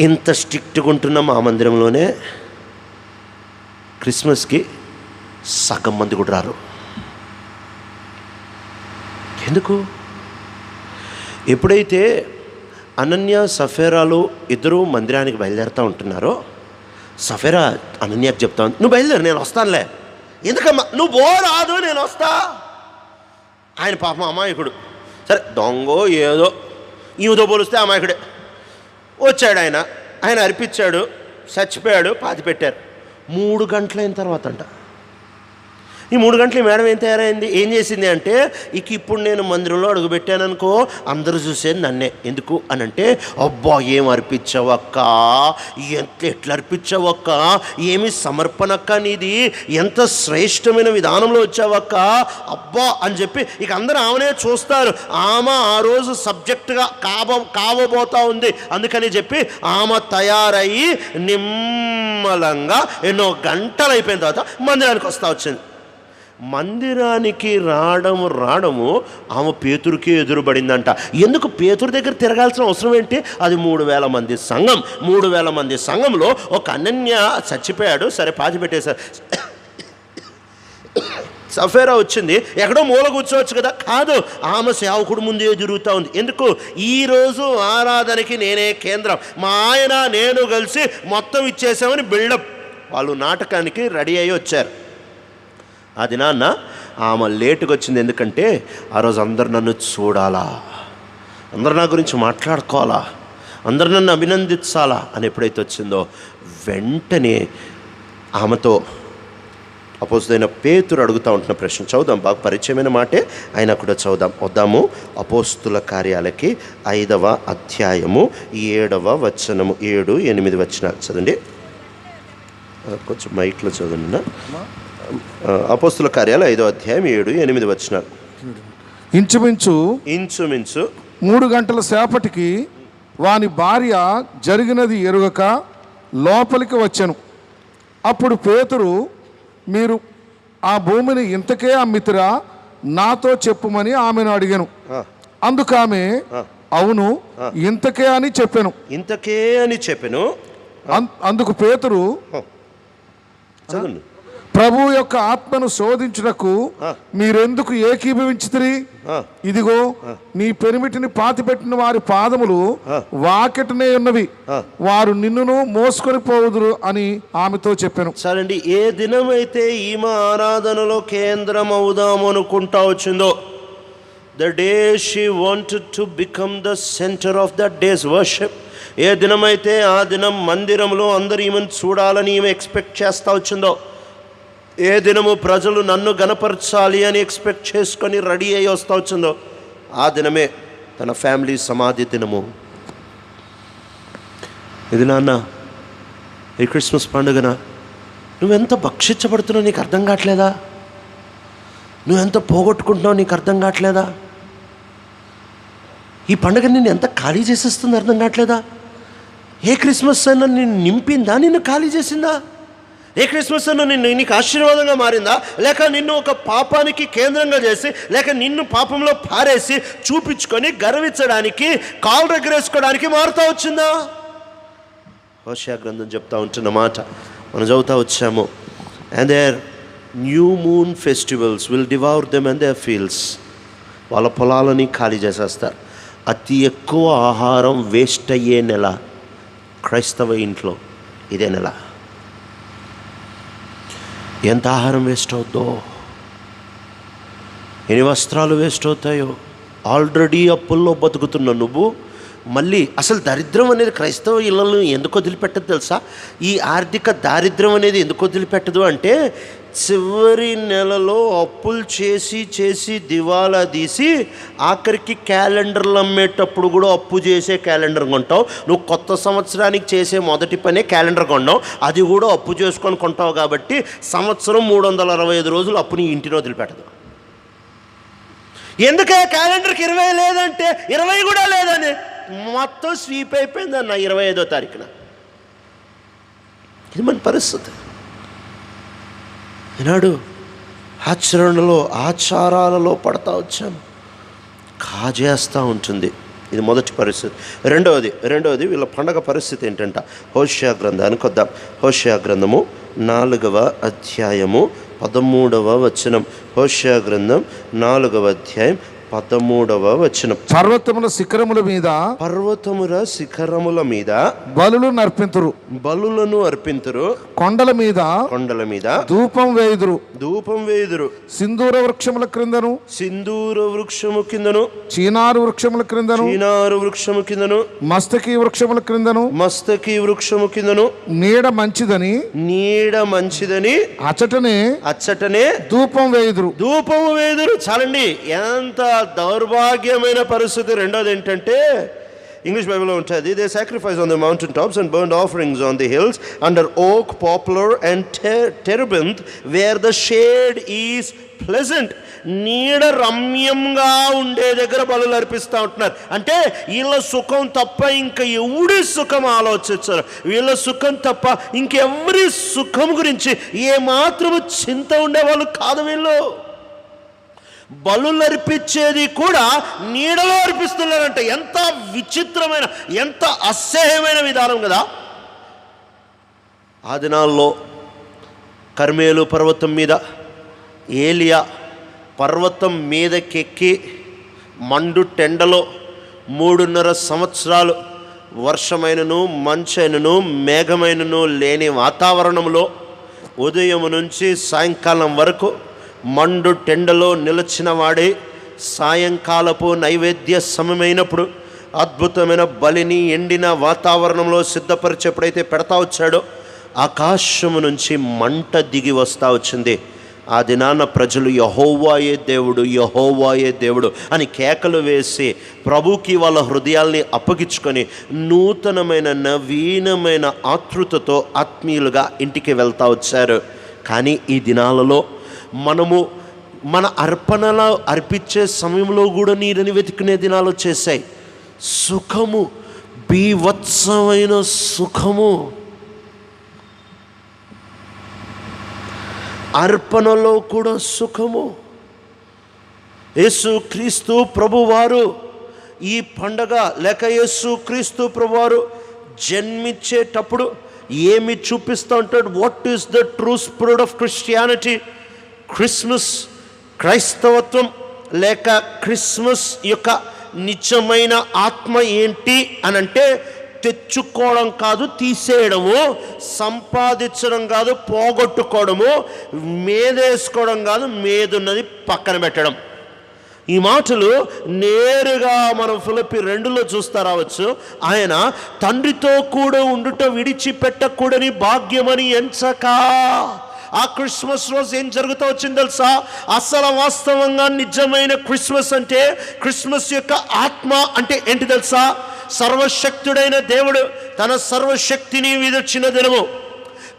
ఇంత స్ట్రిక్ట్గా ఉంటున్న మా మందిరంలోనే క్రిస్మస్కి సగం మంది కూడా రారు. ఎందుకు? ఎప్పుడైతే అనన్య సఫేరాలు ఇద్దరు మందిరానికి బయలుదేరుతూ ఉంటున్నారో, సఫేరా అనన్యకు చెప్తాను, నువ్వు బయలుదేరు, నేను వస్తానులే. ఎందుకమ్మా? నువ్వు బో రాదు, నేను వస్తా. ఆయన పాపం అమాయకుడు, సరే దొంగో ఏదో ఈమెతో పోలిస్తే అమాయకుడే. వచ్చాడు ఆయన అర్పించాడు, చచ్చిపోయాడు, పాతి పెట్టారు. 3 గంటలైన తర్వాత అంట. ఈ 3 గంటలు మేడం ఏం తయారైంది, ఏం చేసింది అంటే, ఇప్పుడు నేను మందిరంలో అడుగుపెట్టాననుకో అందరూ చూసేది నన్నే. ఎందుకు అని అంటే, అబ్బా ఏం అర్పించావక్క, ఎట్లా అర్పించావక్క, ఏమి సమర్పణక్క నీది, ఎంత శ్రేష్టమైన విధానంలో వచ్చావక్క, అబ్బా అని చెప్పి అందరూ ఆమెనే చూస్తారు. ఆమె ఆ రోజు సబ్జెక్టుగా కావబోతా ఉంది. అందుకని చెప్పి ఆమె తయారయ్యి నిమ్మలంగా ఎన్నో గంటలు అయిపోయిన తర్వాత మందిరానికి వచ్చింది. మందిరానికి రావడము ఆమె పేతురుకే ఎదురుబడిందంట. ఎందుకు పేతురు దగ్గర తిరగాల్సిన అవసరం ఏంటి? అది 3000 మంది సంఘం. 3000 మంది సంఘంలో ఒక అనన్య చచ్చిపోయాడు, సరే పాతి పెట్టేశారు. సఫేరా వచ్చింది, ఎక్కడో మూల కూర్చోవచ్చు కదా, కాదు, ఆమె సేవకుడు ముందే తిరుగుతూ ఉంది. ఎందుకు? ఈరోజు ఆరాధనకి నేనే కేంద్రం, మా ఆయన నేను కలిసి మొత్తం ఇచ్చేసామని బిల్డప్. వాళ్ళు నాటకానికి రెడీ అయ్యి వచ్చారు. అది నాన్న ఆమె లేటుగా వచ్చింది. ఎందుకంటే ఆ రోజు అందరు నన్ను చూడాలా, అందరు నా గురించి మాట్లాడుకోవాలా, అందరు నన్ను అభినందించాలా అని ఎప్పుడైతే వచ్చిందో వెంటనే ఆమెతో అపోస్తులైన పేతురు అడుగుతూ ఉంటున్న ప్రశ్న చదువుదాం. బాగా పరిచయమైన మాటే అయినా కూడా వద్దాము. అపోస్తుల కార్యాలకి 5వ అధ్యాయము 7వ వచనము, 7-8 వచనాలు చదండి. కొంచెం మైక్లో చదవండి. అపోస్తుల కార్యాలు 5వ అధ్యాయం 7-8 వచనాలు. ఇంచుమించు 3 గంటల సేపటికి వాని భార్య జరిగినది ఎరుగక లోపలికి వచ్చెను. అప్పుడు పేతురు, మీరు ఆ భూమిని ఇంతకే అమ్మితిరా, నాతో చెప్పుమని ఆమెను అడిగాను. అందుకామె అవును ఇంతకే అని చెప్పాను. అందుకు పేతురు, ప్రభు యొక్క ఆత్మను శోధించుటకు మీరెందుకు ఏకీభవించితిరి? ఇదిగో నీ పెనిమిటిని పాతిపెట్టిన వారి పాదములు వాకిటనే ఉన్నవి, వారు నిన్నును మోసుకొని పోవుదురు అని ఆమెతో చెప్పాను. సరేండి, ఏ దినమైతే ఈమె ఆరాధనలో కేంద్రం అవుదాము అనుకుంటా వచ్చిందో, the day she wanted to become the center of that day's worship, ఏ దినమైతే ఆ దినం మందిరంలో అందరూ ఈమెను చూడాలని ఈమె ఎక్స్పెక్ట్ చేస్తూ వచ్చిందో, ఏ దినము ప్రజలు నన్ను గణపరచాలి అని ఎక్స్పెక్ట్ చేసుకొని రెడీ అయ్యి వస్తూ వచ్చిందో, ఆ దినమే తన ఫ్యామిలీ సమాధి దినము. ఇది నాన్న, ఈ క్రిస్మస్ పండుగన నువ్వెంత భక్షించబడుతున్నావు నీకు అర్థం కావట్లేదా? నువ్వెంత పోగొట్టుకుంటున్నావు నీకు అర్థం కావట్లేదా? ఈ పండుగ నిన్ను ఎంత ఖాళీ చేసేస్తుంది అర్థం కావట్లేదా? ఏ క్రిస్మస్ అయినా నిన్ను నింపిందా, నిన్ను ఖాళీ చేసిందా? ఏ క్రిస్మస్ అయినా నీకు ఆశీర్వాదంగా మారిందా, లేక నిన్ను ఒక పాపానికి కేంద్రంగా చేసి, లేక నిన్ను పాపంలో పారేసి చూపించుకొని గర్వించడానికి, కాలు దగ్గరేసుకోవడానికి మారుతూ వచ్చిందా? హోషేయ గ్రంథం చెప్తా ఉంటున్న మాట మనం చదువుతూ వచ్చాము. And their new moon festivals will devour them and their fields. వాళ్ళ పొలాలని ఖాళీ చేసేస్తారు. అతి ఎక్కువ ఆహారం వేస్ట్ అయ్యే నెల క్రైస్తవ ఇంట్లో ఇదే నెల. ఎంత ఆహారం వేస్ట్ అవుద్దో, ఎన్ని వస్త్రాలు వేస్ట్ అవుతాయో. ఆల్రెడీ అప్పుల్లో బతుకుతున్న నువ్వు మళ్ళీ అసలు దరిద్రం అనేది క్రైస్తవ ఇళ్ళను ఎందుకు వదిలిపెట్టదు తెలుసా? ఈ ఆర్థిక దారిద్ర్యం అనేది ఎందుకు వదిలిపెట్టదు అంటే, చివరి నెలలో అప్పులు చేసి దివాలా తీసి ఆఖరికి క్యాలెండర్లు అమ్మేటప్పుడు కూడా అప్పు చేసే క్యాలెండర్ కొంటావు. నువ్వు కొత్త సంవత్సరానికి చేసే మొదటి పనే క్యాలెండర్ కొన్నావు, అది కూడా అప్పు చేసుకొని కొంటావు. కాబట్టి సంవత్సరం 365 రోజులు అప్పు నీ ఇంటిని వదిలిపెట్టదు. ఎందుకే క్యాలెండర్కి 20 లేదంటే 20 కూడా లేదని మొత్తం స్వీప్ అయిపోయింది అన్న 25వ తారీఖున. ఇది మన పరిస్థితి. ఈనాడు ఆచారాలలో పడతా వచ్చాము, కాజేస్తూ ఉంటుంది. ఇది మొదటి పరిస్థితి. రెండవది వీళ్ళ పండగ పరిస్థితి ఏంటంట. హోషేయ గ్రంథానికి వద్దాం. హోషేయ గ్రంథము 4వ అధ్యాయము 13వ వచనం. హోషేయ గ్రంథం 4వ అధ్యాయం 13వ వచనం. పర్వతముల శిఖరముల మీద బలులను అర్పింతురు, కొండల మీద ధూపం వేయుదురు. సింధూర వృక్షము కిందను చీనారు వృక్షముల క్రిందను మస్తకి వృక్షము కిందను నీడ మంచిదని అచ్చటనే ధూపం వేయుదురు. చాలండి, ఎంత దౌర్భాగ్యమైన పరిస్థితి. రెండోది ఏంటంటే, ఇంగ్లీష్ బైబిల్లో ఉంటుంది, they sacrifice on the mountain tops and burned offerings on the hills under oak, poplar and terebinth where the shade is pleasant. నీడ రమ్యంగా ఉండే దగ్గర బలులు అర్పిస్తూ ఉంటున్నారు. అంటే వీళ్ళ సుఖం తప్ప ఇంకా ఎవరి సుఖం ఆలోచించరు. వీళ్ళ సుఖం తప్ప ఇంకెవరి సుఖం గురించి ఏమాత్రము చింత ఉండేవాళ్ళు కాదు వీళ్ళు. బలులు అర్పించేది కూడా నీడలో అర్పిస్తున్నారంట. ఎంత విచిత్రమైన, ఎంత అసహ్యమైన విధానం కదా. ఆ దినాల్లో కర్మేలు పర్వతం మీద ఏలియా పర్వతం మీదకెక్కి మండు టెండలో 3.5 సంవత్సరాలు వర్షమైనను మంచైనను మేఘమైనను లేని వాతావరణంలో ఉదయం నుంచి సాయంకాలం వరకు మండు టెండలో నిలిచిన వాడే సాయంకాలపు నైవేద్య సమయమైనప్పుడు అద్భుతమైన బలిని ఎండిన వాతావరణంలో సిద్ధపరిచి ఎప్పుడైతే పెడతా వచ్చాడో, ఆకాశము నుంచి మంట దిగి వస్తూ వచ్చింది. ఆ దినాన ప్రజలు యెహోవాయే దేవుడు, యెహోవాయే దేవుడు అని కేకలు వేసి ప్రభుకి వాళ్ళ హృదయాల్ని అప్పగించుకొని నూతనమైన నవీనమైన ఆతృతతో ఆత్మీయులుగా ఇంటికి వెళ్తూ వచ్చారు. కానీ ఈ దినాలలో మనము మన అర్పణలు అర్పించే సమయంలో కూడా నీరని వెతుకునే దినాలు వచ్చేసాయి. సుఖము, బీభత్సమైన సుఖము, అర్పణలో కూడా సుఖము. యేసు క్రీస్తు ప్రభువారు ఈ పండగ లేక యేసు క్రీస్తు ప్రభువారు జన్మించేటప్పుడు ఏమి చూపిస్తూ ఉంటాడు? What is the true spirit of Christianity? Christmas, క్రైస్తవత్వం లేక క్రిస్మస్ యొక్క నిజమైన ఆత్మ ఏంటి అని అంటే తెచ్చుకోవడం కాదు, తీసేయడము, సంపాదించడం కాదు, పోగొట్టుకోవడము, మేదేసుకోవడం కాదు, మేదున్నది పక్కన పెట్టడం. ఈ మాటలు నేరుగా మనం ఫిలిప్పీ 2లో చూస్తా రావచ్చు. ఆయన తండ్రితో కూడా ఉండుట విడిచిపెట్టకూడని భాగ్యమని ఎంచక. ఆ క్రిస్మస్ రోజు ఏం జరుగుతూ వచ్చింది తెలుసా? అసలు వాస్తవంగా నిజమైన క్రిస్మస్ అంటే, క్రిస్మస్ యొక్క ఆత్మ అంటే ఏంటి తెలుసా? సర్వశక్తుడైన దేవుడు తన సర్వశక్తిని విదర్చిన దినము.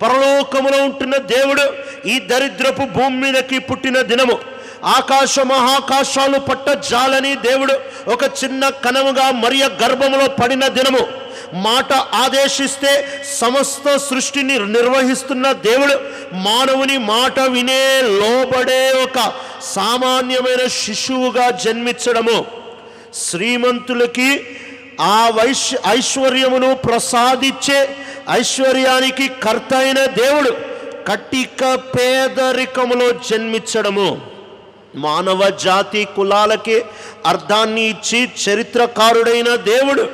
పరలోకములో ఉంటున్న దేవుడు ఈ దరిద్రపు భూమి మీదకి పుట్టిన దినము. ఆకాశ మహాకాశాలు పట్ట జాలని దేవుడు ఒక చిన్న కణముగా మరియ గర్భములో పడిన దినము. మాట ఆదేశిస్తే సమస్త సృష్టిని నిర్వహిస్తున్న దేవుడు మానవుని మాట వినే లోబడే ఒక సామాన్యమైన శిశువుగా జన్మించడము. శ్రీమంతులకి ఆ ఐశ్వర్యమును ప్రసాదించే ఐశ్వర్యానికి కర్త అయిన దేవుడు కటిక పేదరికములో జన్మించడము. మానవ జాతి కులాలకి అర్థాన్ని ఇచ్చి చరిత్రకారుడైన దేవుడు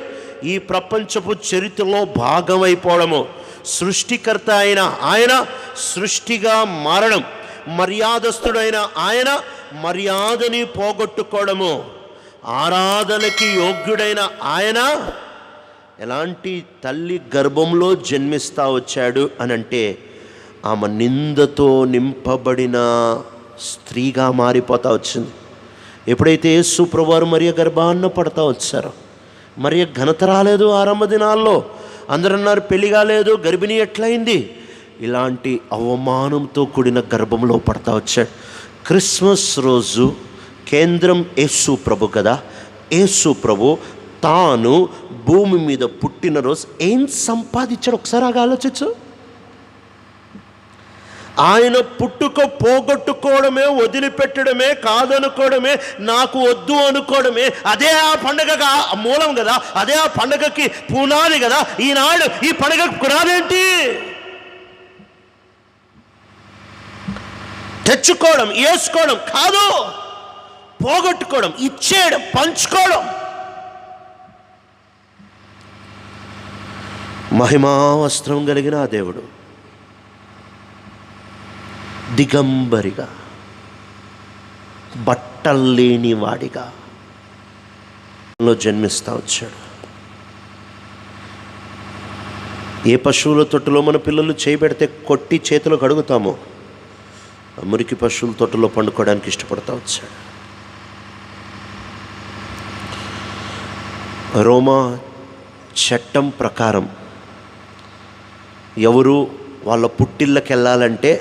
ఈ ప్రపంచపు చరిత్రలో భాగమైపోవడము. సృష్టికర్త అయిన ఆయన సృష్టిగా మారడం, మర్యాదస్తుడైన ఆయన మర్యాదని పోగొట్టుకోవడము, ఆరాధనకి యోగ్యుడైన ఆయన ఎలాంటి తల్లి గర్భంలో జన్మిస్తా వచ్చాడు అనంటే ఆమె నిందతో నింపబడిన స్త్రీగా మారిపోతా వచ్చింది. ఎప్పుడైతే యేసు ప్రభువారు మరియ గర్భాన్న పడతా వచ్చారో, మరియ ఘనత రాలేదు ఆరంభ దినాల్లో. అందరూ అన్నారు పెళ్లి కాలేదు, గర్భిణీ ఎట్లయింది? ఇలాంటి అవమానంతో కూడిన గర్భంలో పడతా వచ్చాడు. క్రిస్మస్ రోజు కేంద్రం యేసు ప్రభు కదా. యేసు ప్రభు తాను భూమి మీద పుట్టిన రోజు ఏం సంపాదించాడు ఒకసారి ఆలోచించు. ఆయన పుట్టుక పోగొట్టుకోవడమే, వదిలిపెట్టడమే, కాదనుకోవడమే, నాకు వద్దు అనుకోవడమే, అదే ఆ పండగగా మూలం కదా, అదే ఆ పండగకి పునాది కదా. ఈనాడు ఈ పండగకి పునాది ఏంటి? తెచ్చుకోవడం, వేసుకోవడం కాదు, పోగొట్టుకోవడం, ఇచ్చేయడం, పంచుకోవడం. మహిమా వస్త్రం కలిగిన ఆ దేవుడు దిగంబరిగా, బట్టల్లేని వాడిగా జన్మిస్తా వచ్చాడు. ఏ పశువుల తొట్టులో మన పిల్లలు చేయబెడితే కొట్టి చేతులు కడుగుతామో, మురికి పశువుల తొట్టులో పండుకోవడానికి ఇష్టపడతా వచ్చాడు. రోమా చట్టం ప్రకారం ఎవరు వాళ్ళ పుట్టిళ్ళకి వెళ్ళాలంటే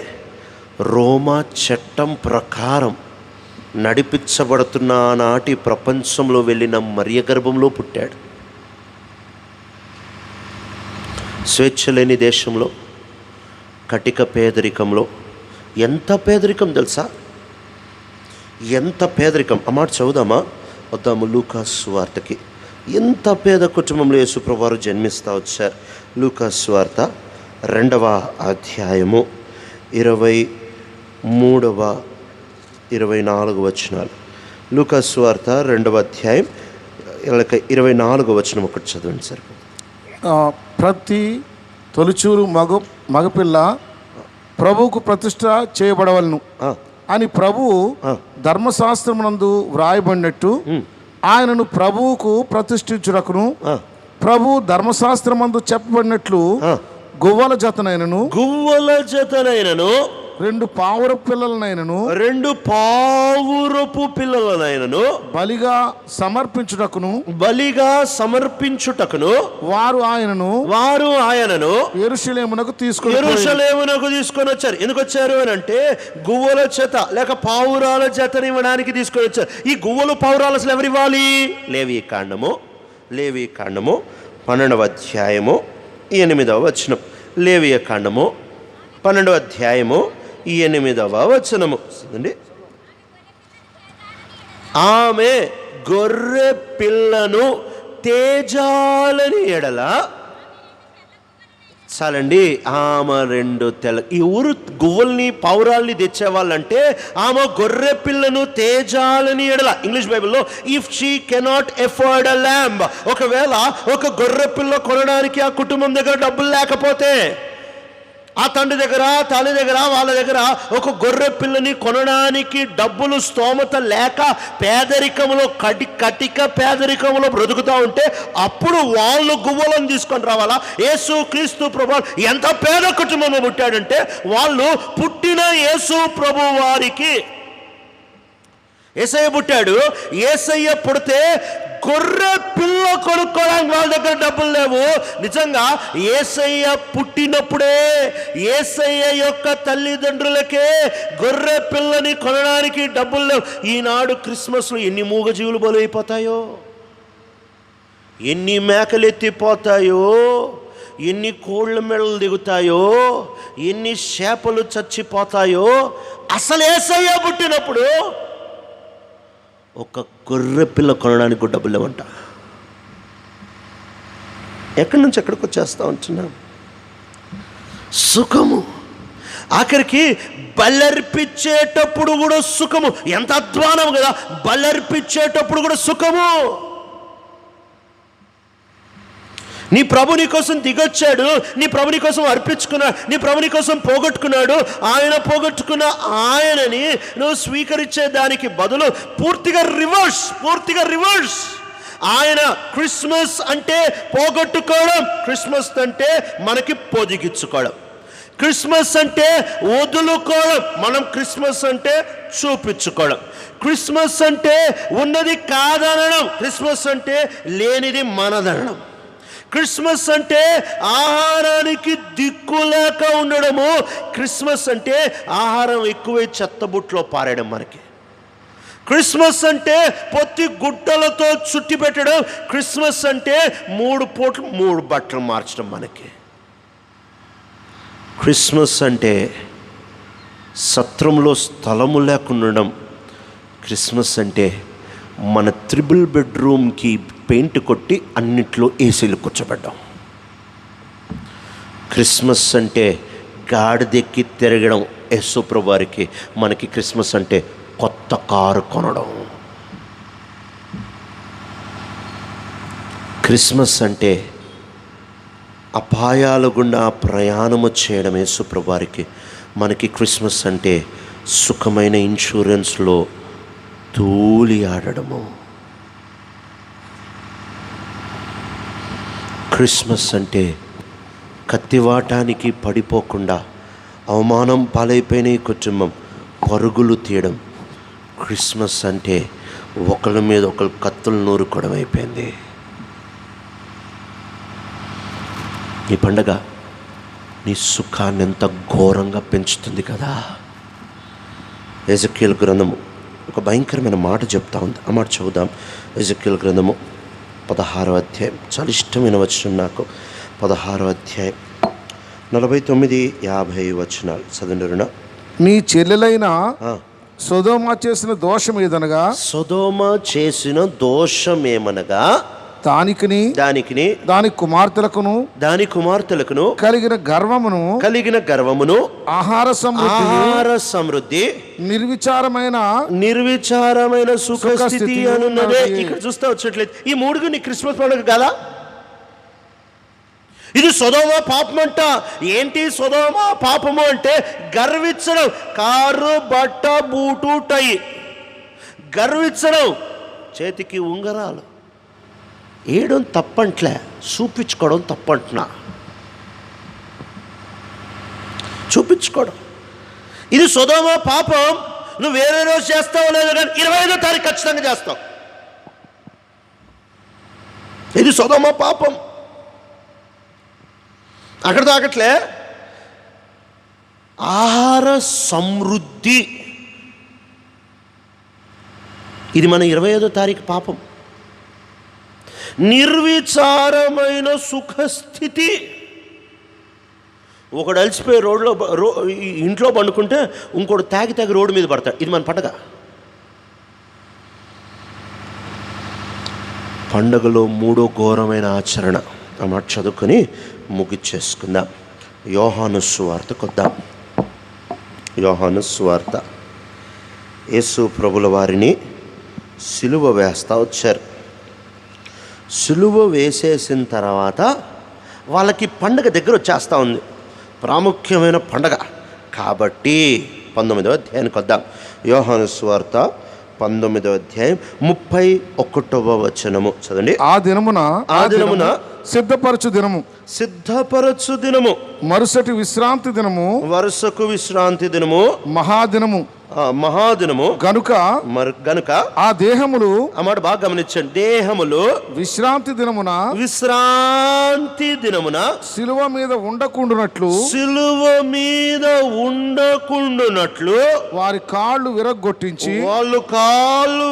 రోమా చట్టం ప్రకారం నడిపించబడుతున్న ఆనాటి ప్రపంచంలో వెళ్ళిన మరియ గర్భంలో పుట్టాడు. స్వేచ్ఛ లేని దేశంలో, కటిక పేదరికంలో. ఎంత పేదరికం తెలుసా? ఎంత పేదరికం! ఆ మాట చదువుదామా? వద్దాము లూకా సువార్తకి. ఎంత పేద కుటుంబంలో యేసు ప్రభువారు జన్మిస్తూ వచ్చారు. లూకా సువార్త 2వ అధ్యాయము 23, 24 వచనాలు. లూకా సువార్త 2వ అధ్యాయం 24 వచనం ఒకటి చదవండి సార్. ప్రతి తొలిచూరు మగపిల్ల ప్రభువుకు ప్రతిష్ట చేయబడవలను అని ప్రభువు ధర్మశాస్త్రమునందు వ్రాయబడినట్టు ఆయనను ప్రభువుకు ప్రతిష్ఠించుటకును ప్రభు ధర్మశాస్త్రమందు చెప్పబడినట్లు గువ్వల జతనైనను గువ్వల జతనైనను 2 పావురపు పిల్లలనైనను 2 పావురపు పిల్లలనైనను బలిగా సమర్పించుటకును వారు ఆయనను యెరూషలేమునకు తీసుకొని వచ్చారు. ఎందుకు వచ్చారు అని అంటే గువ్వల జత లేక పావురాల జతని ఇవ్వడానికి తీసుకొని వచ్చారు. ఈ గువ్వలు పావురాలు అసలు ఎవరివ్వాలి? లేవి కాండము 12వ అధ్యాయము 8వ వచనం. లేవియ కాండము 12వ అధ్యాయము 8వ వచనము అండి. ఆమె గొర్రె పిల్లను తేజాలని ఎడల చాలండి. ఆమె 2 తెల్ల ఈ ఊరు గువ్వల్ని పావురాల్ని తెచ్చేవాళ్ళంటే ఆమె గొర్రె పిల్లను తేజాలని ఎడల. ఇంగ్లీష్ బైబిల్లో if she cannot afford a lamb, ఒకవేళ ఒక గొర్రె పిల్ల కొనడానికి ఆ కుటుంబం దగ్గర డబ్బులు లేకపోతే, ఆ తండ్రి దగ్గర తల్లి దగ్గర వాళ్ళ దగ్గర ఒక గొర్రె పిల్లని కొనడానికి డబ్బులు స్తోమత లేక పేదరికంలో కటిక పేదరికంలో బ్రతుకుతూ ఉంటే అప్పుడు వాళ్ళు గువ్వలను తీసుకొని రావాలా? యేసు క్రీస్తు ప్రభు ఎంత పేద కుటుంబంలో పుట్టాడంటే వాళ్ళు పుట్టిన యేసు ప్రభు వారికి యేసయ్య పుట్టాడు. యేసయ్య పుడితే గొర్రె పిల్ల కొనుక్కోవడానికి వాళ్ళ దగ్గర డబ్బులు లేవు. నిజంగా యేసయ్య పుట్టినప్పుడే యేసయ్య యొక్క తల్లిదండ్రులకే గొర్రె పిల్లని కొనడానికి డబ్బులు లేవు. ఈనాడు క్రిస్మస్లో ఎన్ని మూగజీవులు బలైపోతాయో, ఎన్ని మేకలు ఎత్తిపోతాయో, ఎన్ని కోళ్ళ మెడలు దిగుతాయో, ఎన్ని చేపలు చచ్చిపోతాయో. అసలు యేసయ్య పుట్టినప్పుడు ఒక గొర్రె పిల్ల కొనడానికి డబ్బులు లేవంట. ఎక్కడి నుంచి ఎక్కడికి వచ్చేస్తా ఉంటున్నాం? సుఖము. ఆఖరికి బలర్పించేటప్పుడు కూడా సుఖము. ఎంత అధ్వానం కదా! బలర్పించేటప్పుడు కూడా సుఖము. నీ ప్రభు నీ కోసం దిగొచ్చాడు, నీ ప్రభు నీ కోసం అర్పించుకున్నాడు, నీ ప్రభు నీ కోసం పోగొట్టుకున్నాడు. ఆయన పోగొట్టుకున్న ఆయనని నువ్వు స్వీకరించే దానికి బదులు పూర్తిగా రివర్స్. ఆయన క్రిస్మస్ అంటే పోగొట్టుకోవడం, క్రిస్మస్ అంటే మనకి పొదిగించుకోవడం, క్రిస్మస్ అంటే వదులుకోవడం, మనం క్రిస్మస్ అంటే చూపించుకోవడం, క్రిస్మస్ అంటే ఉన్నది కాదనడం, క్రిస్మస్ అంటే లేనిది మనదనడం, క్రిస్మస్ అంటే ఆహారానికి దిక్కులేక ఉండడము, క్రిస్మస్ అంటే ఆహారం ఎక్కువై చెత్తబుట్లో పారేయడం మనకి, క్రిస్మస్ అంటే పొత్తి గుడ్డలతో చుట్టి పెట్టడం, క్రిస్మస్ అంటే 3 పూటలు 3 బట్టలు మార్చడం మనకి. క్రిస్మస్ అంటే సత్రంలో స్థలము లేకుండడం, క్రిస్మస్ అంటే మన 3 బెడ్రూమ్కి పెయింట్ కొట్టి అన్నిట్లో ఏసీలు కూర్చోబెట్టాం. క్రిస్మస్ అంటే గాడిదెక్కి తిరగడం యేసుప్రభు వారికి. మనకి క్రిస్మస్ అంటే కొత్త కారు కొనడం. క్రిస్మస్ అంటే అపాయాల గుండా ప్రయాణము చేయడం యేసుప్రభు వారికి. మనకి క్రిస్మస్ అంటే సుఖమైన ఇన్సూరెన్స్లో తూలి ఆడడము. క్రిస్మస్ అంటే కత్తివాటానికి పడిపోకుండా అవమానం పాలైపోయిన ఈ కుటుంబం పరుగులు తీయడం. క్రిస్మస్ అంటే ఒకళ్ళ మీద ఒకళ్ళు కత్తులు నూరుకోవడం అయిపోయింది. ఈ పండగ నీ సుఖాన్ని ఎంత ఘోరంగా పెంచుతుంది కదా. ఎజెకియల్ గ్రంథము ఒక భయంకరమైన మాట చెప్తా ఉంది. ఆ మాట చదువుదాం. ఎజెకియల్ గ్రంథము 16వ అధ్యాయం. చాలా ఇష్టమైన వచనం నాకు. 16వ అధ్యాయం 49-50 వచనాలు చదివిన. నీ చెల్లెలైన సొదొమ చేసిన దోషం ఏదనగా, సొదొమ చేసిన దోషం ఏమనగా, దానికిని దాని కుమార్తెలకును కలిగిన గర్వమును ఆహార సమృద్ధి నిర్విచారమైన సుఖస్థితి అనున్నదే. ఇక్కడ చూస్తే వచ్చేట్లేదు. ఈ 3 నీ క్రిస్మస్ పండుగ కదా. ఇది సొదొమ పాపమంట. ఏంటి సొదొమ పాపము అంటే గర్వించడం. కారు, బట్ట, బూటు, టై, గర్వించడం, చేతికి ఉంగరాలు వేయడం తప్పంట్లే, చూపించుకోవడం తప్పంటున్నా. చూపించుకోవడం. ఇది సొదొమ పాపం. నువ్వు వేరే రోజు చేస్తావో లేదో కానీ 25వ తారీఖు ఖచ్చితంగా చేస్తావు. ఇది సొదొమ పాపం. అక్కడ తాకట్లే. ఆహార సమృద్ధి, ఇది మన 25వ తారీఖు పాపం. నిర్విచారమైన సుఖస్థితి. ఒకడు అలసిపోయి ఇంట్లో పండుకుంటే ఇంకోటి తాగి రోడ్డు మీద పడతాడు. ఇది మన పండగ. పండగలో 3వ ఘోరమైన ఆచరణ. ఆ మాట చదువుకొని ముగిచ్చేసుకుందాం. యోహాను సువార్తకు వద్దాం. యోహాను సువార్త. యేసు ప్రభుల వారిని సిలువ వేస్తూ వచ్చారు. సిలువ వేసేసిన తర్వాత వాళ్ళకి పండగ దగ్గర వచ్చేస్తూ ఉంది. ప్రాముఖ్యమైన పండగ కాబట్టి 19వ అధ్యాయానికి వద్దాం. యోహాను సువార్త 19వ అధ్యాయం 31వ వచనము చదండి. ఆ దినమున సిద్ధపరచు దినము, మరుసటి విశ్రాంతి దినము, వరుసకు విశ్రాంతి దినము, మహాదినము గనుక ఆ దేహములు, ఆ మాట బాగా గమనించండి, దేహములు విశ్రాంతి దినమున సిలువ మీద ఉండకుండునట్లు వారి కాళ్ళు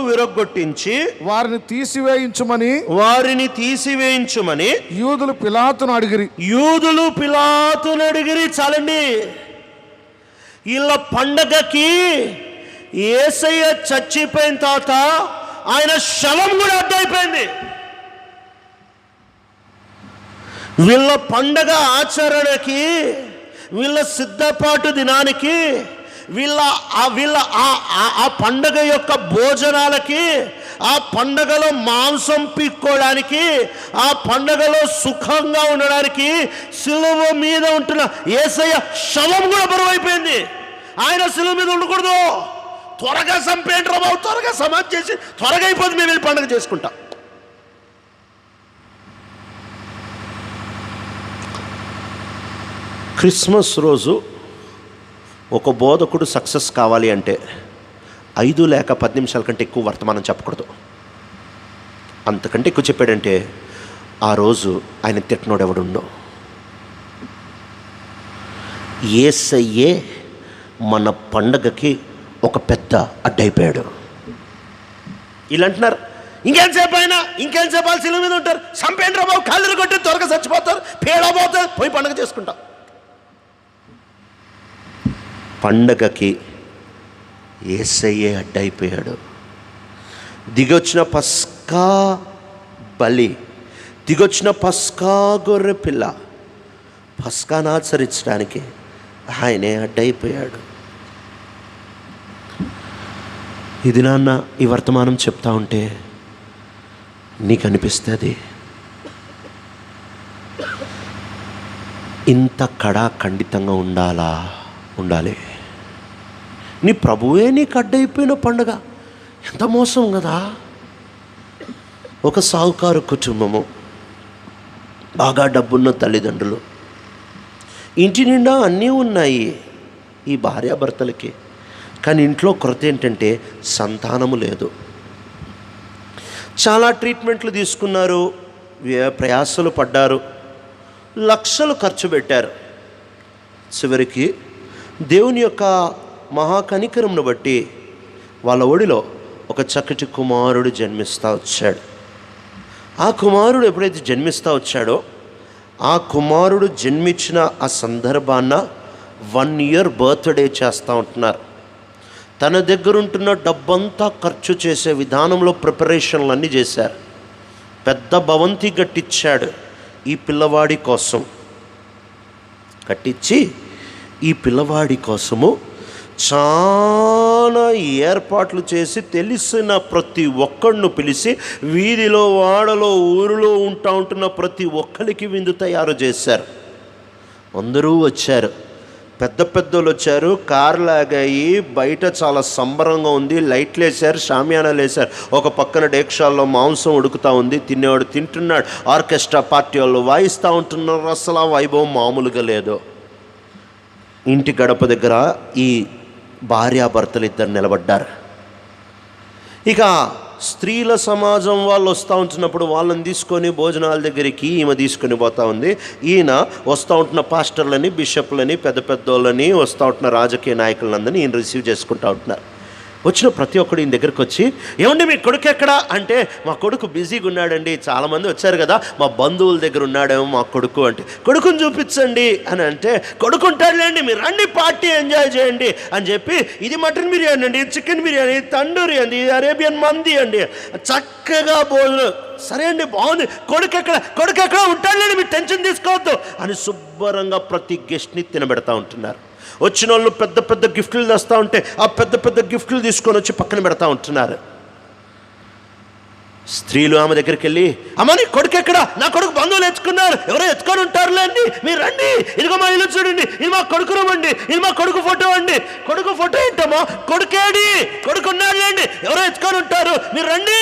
విరగ్గొట్టించి వారిని తీసివేయించుమని యూదులు పిలాతును అడిగిరి. చాలండి. వీళ్ళ పండగకి యేసయ్య చచ్చిపోయిన తర్వాత ఆయన శవం కూడా అడ్డైపోయింది. వీళ్ళ పండగ ఆచరణకి, వీళ్ళ సిద్ధపాటు దినానికి, వీళ్ళ ఆ పండగ యొక్క భోజనాలకి, ఆ పండగలో మాంసం పీక్కోవడానికి, ఆ పండగలో సుఖంగా ఉండడానికి సిలువ మీద ఉంటున్న యేసయ్య శవం కూడా బరువైపోయింది. ఆయన సిలువ మీద ఉండకూడదు. త్వరగా చంపేంటి రా బాబు, త్వరగా సమాధి చేసి త్వరగా అయిపోతుంది, మేము వెళ్ళి పండుగ చేసుకుంటాం. క్రిస్మస్ రోజు ఒక బోధకుడు సక్సెస్ కావాలి అంటే 5 లేక 10 నిమిషాల కంటే ఎక్కువ వర్తమానం చెప్పకూడదు. అంతకంటే ఎక్కువ చెప్పాడంటే ఆ రోజు ఆయన తిట్టనోడు ఎవడుండో. యేసయ్యే మన పండగకి ఒక పెద్ద అడ్డైపోయాడు. వీళ్ళు అంటున్నారు, ఇంకేంసేపు వాళ్ళు సిలువ మీద ఉంటారు, చంపేంద్ర బాబు, కాళ్ళు కొట్టి త్వరగా చచ్చిపోతారు, పేడబోతారు, పోయి పండగ చేసుకుంటాం. పండగకి యేసయ్యే అడ్డైపోయాడు. దిగొచ్చిన పస్కా బలి, దిగొచ్చిన పస్కా గొర్రె పిల్ల, పస్కాను ఆచరించడానికి ఆయనే అడ్డైపోయాడు. ఇది నాన్న ఈ వర్తమానం చెప్తా ఉంటే నీకు అనిపిస్తుంది, ఇంత ఖండితంగా ఉండాలి. నీ ప్రభువే నీకు అడ్డైపోయిన పండుగ ఎంత మోసం కదా. ఒక సాహుకారు కుటుంబము, బాగా డబ్బున్న తల్లిదండ్రులు, ఇంటి నిండా అన్నీ ఉన్నాయి ఈ భార్యాభర్తలకి, కానీ ఇంట్లో కొరత ఏంటంటే సంతానము లేదు. చాలా ట్రీట్మెంట్లు తీసుకున్నారు, ప్రయాసలు పడ్డారు, లక్షలు ఖర్చు పెట్టారు. చివరికి దేవుని యొక్క మహాకనికరంను బట్టి వాళ్ళ ఒడిలో ఒక చక్కటి కుమారుడు జన్మిస్తూ వచ్చాడు. ఆ కుమారుడు ఎప్పుడైతే జన్మిస్తూ వచ్చాడో, ఆ కుమారుడు జన్మించిన ఆ సందర్భాన 1 year బర్త్డే చేస్తూ ఉంటున్నారు. తన దగ్గర ఉంటున్న డబ్బంతా ఖర్చు చేసే విధానంలో ప్రిపరేషన్లు అన్నీ చేశారు. పెద్ద భవంతి కట్టించాడు ఈ పిల్లవాడి కోసం. కట్టించి ఈ పిల్లవాడి కోసము చాలా ఏర్పాట్లు చేసి తెలిసిన ప్రతి ఒక్కడిని పిలిచి వీధిలో, వాడలో, ఊరిలో ఉంటున్న ప్రతి ఒక్కరికి విందు తయారు చేశారు. అందరూ వచ్చారు. పెద్దోళ్ళు వచ్చారు, కార్లు ఆగాయి, బయట చాలా సంబరంగా ఉంది, లైట్లు వేశారు, షామియానాలు వేశారు. ఒక పక్కన డేక్షాల్లో మాంసం ఉడుకుతూ ఉంది, తినేవాడు తింటున్నాడు, ఆర్కెస్ట్రా పార్టీ వాళ్ళు వాయిస్తూ ఉంటున్నారు. అసలు ఆ వైభవం మామూలుగా లేదు. ఇంటి గడప దగ్గర ఈ భార్యాభర్తలు ఇద్దరు నిలబడ్డారు. ఇక స్త్రీల సమాజం వాళ్ళు వస్తూ ఉంటున్నప్పుడు వాళ్ళని తీసుకొని భోజనాల దగ్గరికి ఈమె తీసుకొని పోతూ ఉంది. ఈయన వస్తూ ఉంటున్న పాస్టర్లని, బిషప్లని, పెద్ద పెద్దోళ్ళని, వస్తూ ఉంటున్న రాజకీయ నాయకులందరినీ ఈయన రిసీవ్ చేసుకుంటూ ఉంటున్నారు. వచ్చిన ప్రతి ఒక్కడు ఈయన దగ్గరికి వచ్చి, ఏమండి మీ కొడుకు ఎక్కడా అంటే, మా కొడుకు బిజీగా ఉన్నాడండి, చాలామంది వచ్చారు కదా, మా బంధువుల దగ్గర ఉన్నాడేమో మా కొడుకు అంటే, కొడుకుని చూపించండి అని అంటే, కొడుకు ఉంటాడులేండి, మీరు రండి పార్టీ ఎంజాయ్ చేయండి అని చెప్పి, ఇది మటన్ బిర్యానీ అండి, ఇది చికెన్ బిర్యానీ, ఇది తండూరి అండి, ఇది అరేబియన్ మంది అండి, చక్కగా భోజనం, సరే అండి బాగుంది, కొడుకు ఎక్కడ ఉంటాడులేండి, మీరు టెన్షన్ తీసుకోవద్దు అని శుభ్రంగా ప్రతి గెస్ట్ని తినబెడతా ఉంటున్నారు. వచ్చిన వాళ్ళు పెద్ద పెద్ద గిఫ్ట్లు తెస్తూ ఉంటే ఆ పెద్ద పెద్ద గిఫ్ట్లు తీసుకొని వచ్చి పక్కన పెడతా ఉంటున్నారు. స్త్రీలు ఆమె దగ్గరికి వెళ్ళి, అమ్మ నీ కొడుకు ఎక్కడ, నా కొడుకు బంధువులు ఎత్తుకున్నారు, ఎవరో ఎత్తుకొని ఉంటారులేండి, మీరు రండి, ఇదిగో మా ఇల్లు చూడండి, ఇది మా కొడుకు రూమ్ అండి, ఇది మా కొడుకు ఫోటో అండి. కొడుకు ఫోటో ఏంటమ్మా, కొడుకేడి, కొడుకు ఉన్నాడులేండి, ఎవరో ఎత్తుకొని ఉంటారు, మీరు రండి.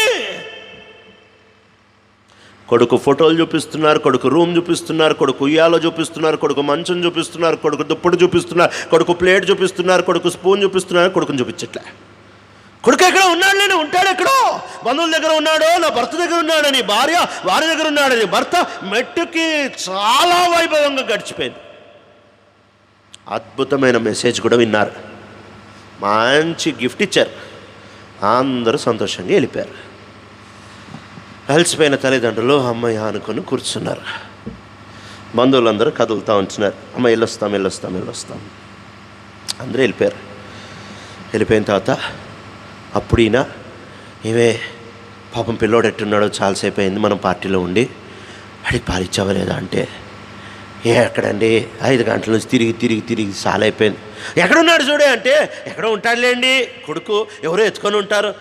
కొడుకు ఫోటోలు చూపిస్తున్నారు, కొడుకు రూమ్ చూపిస్తున్నారు, కొడుకు ఉయ్యాలో చూపిస్తున్నారు, కొడుకు మంచం చూపిస్తున్నారు, కొడుకు దుప్పటి చూపిస్తున్నారు, కొడుకు ప్లేట్ చూపిస్తున్నారు, కొడుకు స్పూన్ చూపిస్తున్నారు, కొడుకుని చూపించట్లే. కొడుకు ఎక్కడ ఉన్నాడు, ఉంటాడు ఎక్కడో, బంధువుల దగ్గర ఉన్నాడో, నా భర్త దగ్గర ఉన్నాడని, భార్య దగ్గర ఉన్నాడని, భర్త మెట్టుకి చాలా వైభవంగా గడిచిపోయింది. అద్భుతమైన మెసేజ్ కూడా విన్నారు, మంచి గిఫ్ట్ ఇచ్చారు, అందరూ సంతోషంగా వెళ్ళిపోయారు. కలిసిపోయిన తల్లిదండ్రులు అమ్మయ్య అనుకొని కూర్చున్నారు. బంధువులందరూ కదులుతూ ఉంటున్నారు, అమ్మ వెళ్ళొస్తాం అందరూ వెళ్ళిపోయారు. వెళ్ళిపోయిన తర్వాత అప్పుడు ఈయన, ఏమే పాపం పిల్లోడు ఎట్టున్నాడో, చాలాసేపు అయింది మనం పార్టీలో ఉండి, అడిగి పాలిచ్చావా లేదా అంటే, ఎక్కడండి 5 గంటల నుంచి తిరిగి చాలా అయిపోయింది. ఎక్కడున్నాడు చూడే అంటే, ఎక్కడో ఉంటాడులేండి కొడుకు, ఎవరో ఎత్తుకొని ఉంటారు,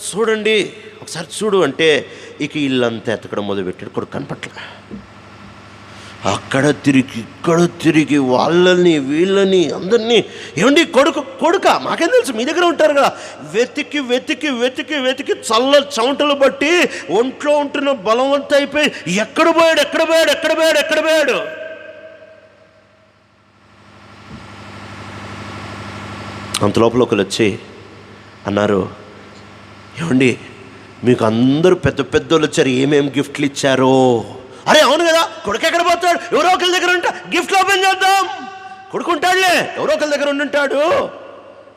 చూడండి ఒకసారి చూడు అంటే, ఇక ఇల్లంతా ఎత్తకడం మొదలుపెట్టాడు. కొడుకు కనపట్ల. అక్కడ తిరిగి ఇక్కడ తిరిగి వాళ్ళని వీళ్ళని అందరినీ, ఏమండి కొడుక మాకేం తెలుసు, మీ దగ్గర ఉంటారు కదా, వెతికి చల్ల చౌంటలు బట్టి ఒంట్లో ఉంటున్న బలవంత అయిపోయి, ఎక్కడ పోయాడు. అంత లోపల ఒకరు వచ్చి అన్నారు, ఏమండి మీకు అందరూ పెద్ద పెద్దోళ్ళు వచ్చారు, ఏమేమి గిఫ్ట్లు ఇచ్చారో. అరే అవును కదా, కొడుకు ఎక్కడ పోతాడు, ఎవరో ఒకరి దగ్గర ఉంటా, గిఫ్ట్లు ఓపెన్ చేద్దాం, కొడుకు ఉంటాడులే, ఎవరో ఒకరి దగ్గర ఉంటాడు,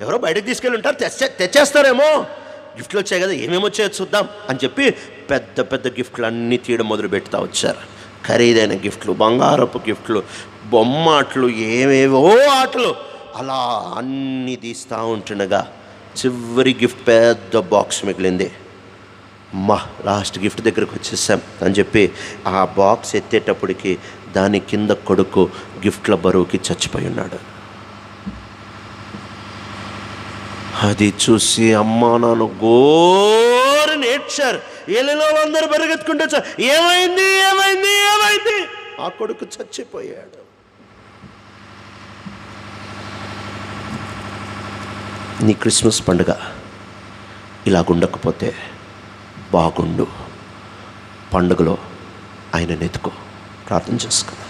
ఎవరో బయటకు తీసుకెళ్ళి ఉంటారు, తెచ్చేస్తారేమో, గిఫ్ట్లు వచ్చాయి కదా, ఏమేమి వచ్చాయో చూద్దాం అని చెప్పి పెద్ద పెద్ద గిఫ్ట్లు అన్నీ తీయడం మొదలు పెడతా వచ్చారు. ఖరీదైన గిఫ్ట్లు, బంగారపు గిఫ్ట్లు, బొమ్మ ఆటలు, ఏవేవో ఆటలు, అలా అన్నీ తీస్తూ ఉంటుండగా చివరి గిఫ్ట్ పెద్ద బాక్స్ మిగిలింది. అమ్మా లాస్ట్ గిఫ్ట్ దగ్గరకు వచ్చేసాం అని చెప్పి ఆ బాక్స్ ఎత్తేటప్పటికి దాని కింద కొడుకు గిఫ్ట్ల బరువుకి చచ్చిపోయి ఉన్నాడు. అది చూసి అమ్మా నాన్న గోరని ఏడ్చారు. ఏళ్ళలో అందరూ పరిగెత్తుకుంటే, ఏమైంది, ఆ కొడుకు చచ్చిపోయాడు. నీ క్రిస్మస్ పండుగ ఇలాగుండకపోతే బాగుండు. పండుగలో ఆయన ఎత్తుకో, ప్రార్థన చేసుకుందాం.